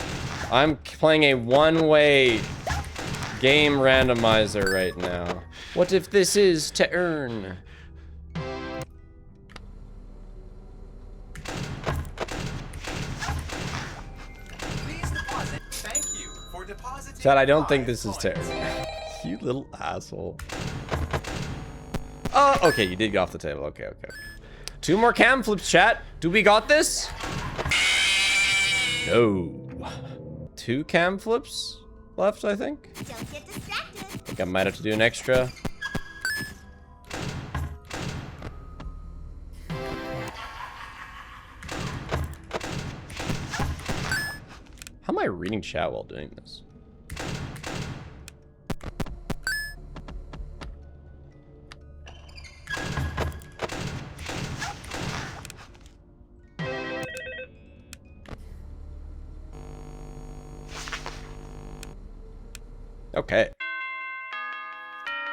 I'm playing a 1-way game randomizer right now. What if this is to earn? Please deposit. Thank you for depositing. Chad, I don't think this is to earn. You little asshole. Oh, okay, you did get off the table. Okay. 2 more cam flips, chat. Do we got this? No. 2 cam flips left, I think. Don't get distracted. I think I might have to do an extra. How am I reading chat while doing this? Okay.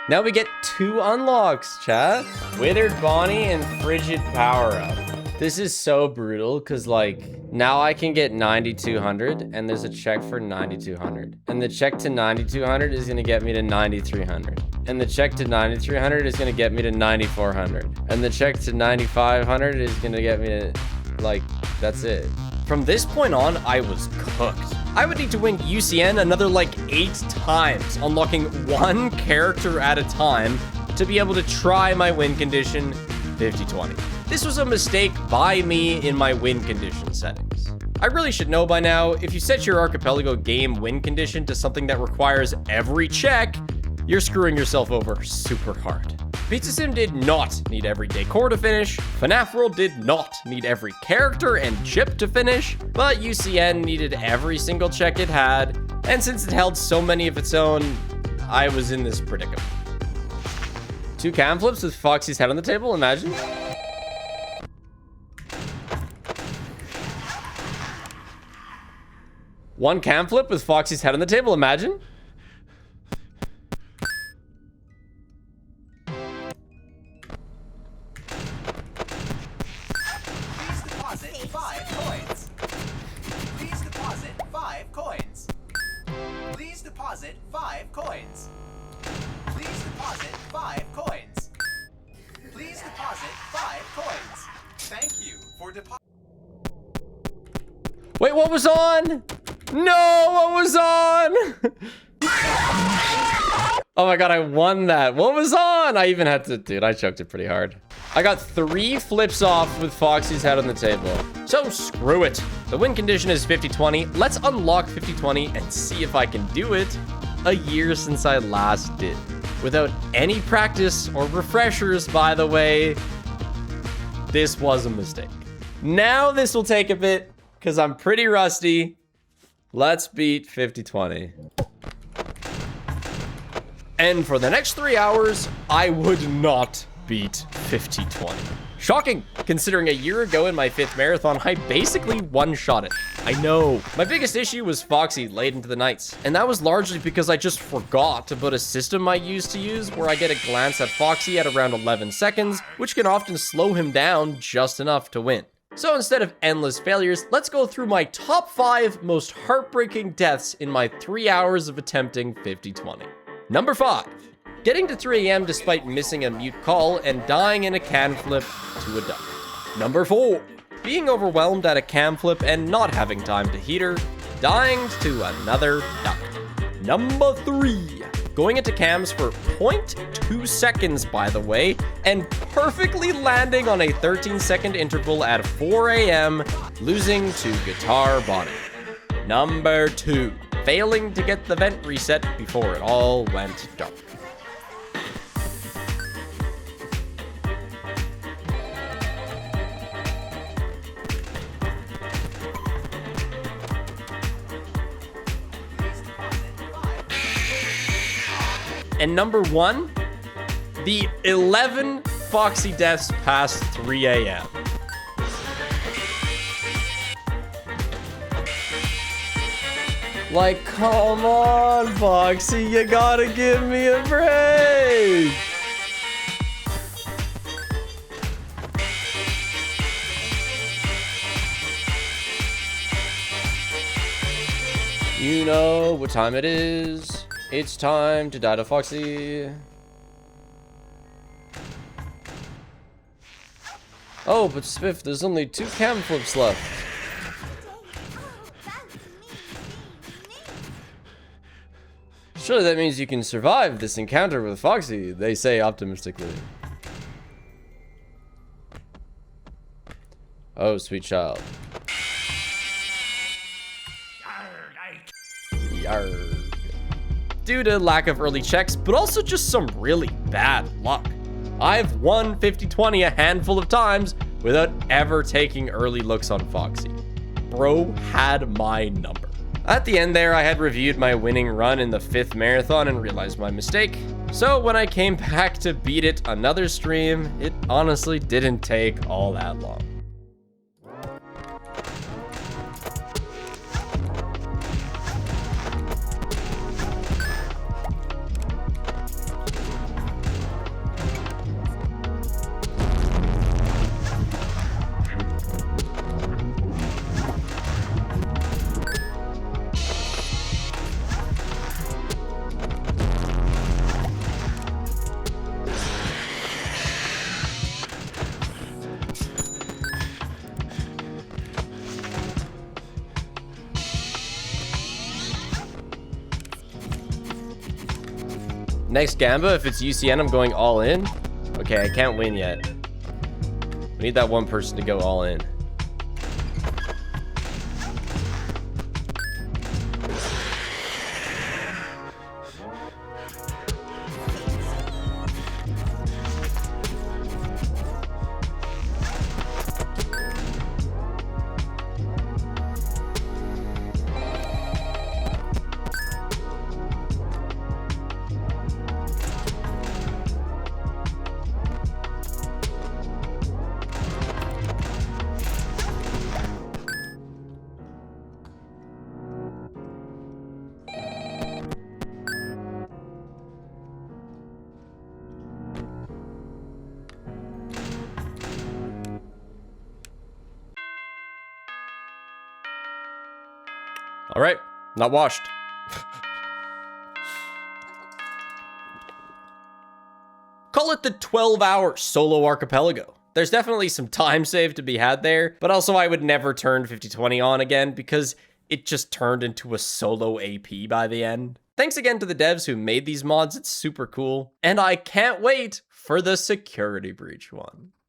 Now we get 2 unlocks, chat. Withered Bonnie and Frigid Power Up. This is so brutal because like now I can get 9,200 and there's a check for 9,200. And the check to 9,200 is going to get me to 9,300. And the check to 9,300 is going to get me to 9,400. And the check to 9,500 is going to get me to like, that's it. From this point on, I was cooked. I would need to win UCN another like 8 times, unlocking 1 character at a time to be able to try my win condition 50-20. This was a mistake by me in my win condition settings. I really should know by now, if you set your archipelago game win condition to something that requires every check, you're screwing yourself over super hard. Pizza Sim did not need every decor to finish, FNAF World did not need every character and chip to finish, but UCN needed every single check it had, and since it held so many of its own, I was in this predicament. 2 cam flips with Foxy's head on the table, imagine. One cam flip with Foxy's head on the table, imagine. Please deposit 5 coins. Please deposit 5 coins. Please deposit 5 coins. Please deposit 5 coins. Please deposit 5 coins. Thank you for depositing. Wait, what was on? No, what was on? Oh my god, I won that. What was on? I even had to, dude, I choked it pretty hard. I got 3 flips off with Foxy's head on the table. So screw it. The win condition is 50-20. Let's unlock 50-20 and see if I can do it. A year since I last did. Without any practice or refreshers, by the way. This was a mistake. Now this will take a bit, because I'm pretty rusty. Let's beat 50-20. And for the next 3 hours, I would not beat 50-20. Shocking, considering a year ago in my 5th marathon, I basically one-shot it. I know. My biggest issue was Foxy late into the nights, and that was largely because I just forgot to put a system I used to use where I get a glance at Foxy at around 11 seconds, which can often slow him down just enough to win. So instead of endless failures, let's go through my top 5 most heartbreaking deaths in my 3 hours of attempting 50-20. Number 5. Getting to 3 AM despite missing a mute call and dying in a can flip to a duck. Number 4. Being overwhelmed at a cam flip and not having time to heater, dying to another duck. Number 3. Going into cams for 0.2 seconds, by the way, and perfectly landing on a 13-second interval at 4 AM, losing to Guitar Bonnet. Number 2. Failing to get the vent reset before it all went dark. And number 1, the 11 Foxy deaths past 3 AM. Like, come on, Foxy, you gotta give me a break. You know what time it is. It's time to die to Foxy. Oh, but Spiff, there's only 2 cam flips left. Surely that means you can survive this encounter with Foxy, they say optimistically. Oh, sweet child. Yarg. Due to lack of early checks, but also just some really bad luck. I've won 50-20 a handful of times without ever taking early looks on Foxy. Bro had my number. At the end there, I had reviewed my winning run in the 5th marathon and realized my mistake. So when I came back to beat it another stream, it honestly didn't take all that long. Next Gamba, if it's UCN, I'm going all in. Okay, I can't win yet. We need that one person to go all in. All right, not washed. Call it the 12-hour solo archipelago. There's definitely some time save to be had there, but also I would never turn 50/20 on again because it just turned into a solo AP by the end. Thanks again to the devs who made these mods, it's super cool. And I can't wait for the security breach one.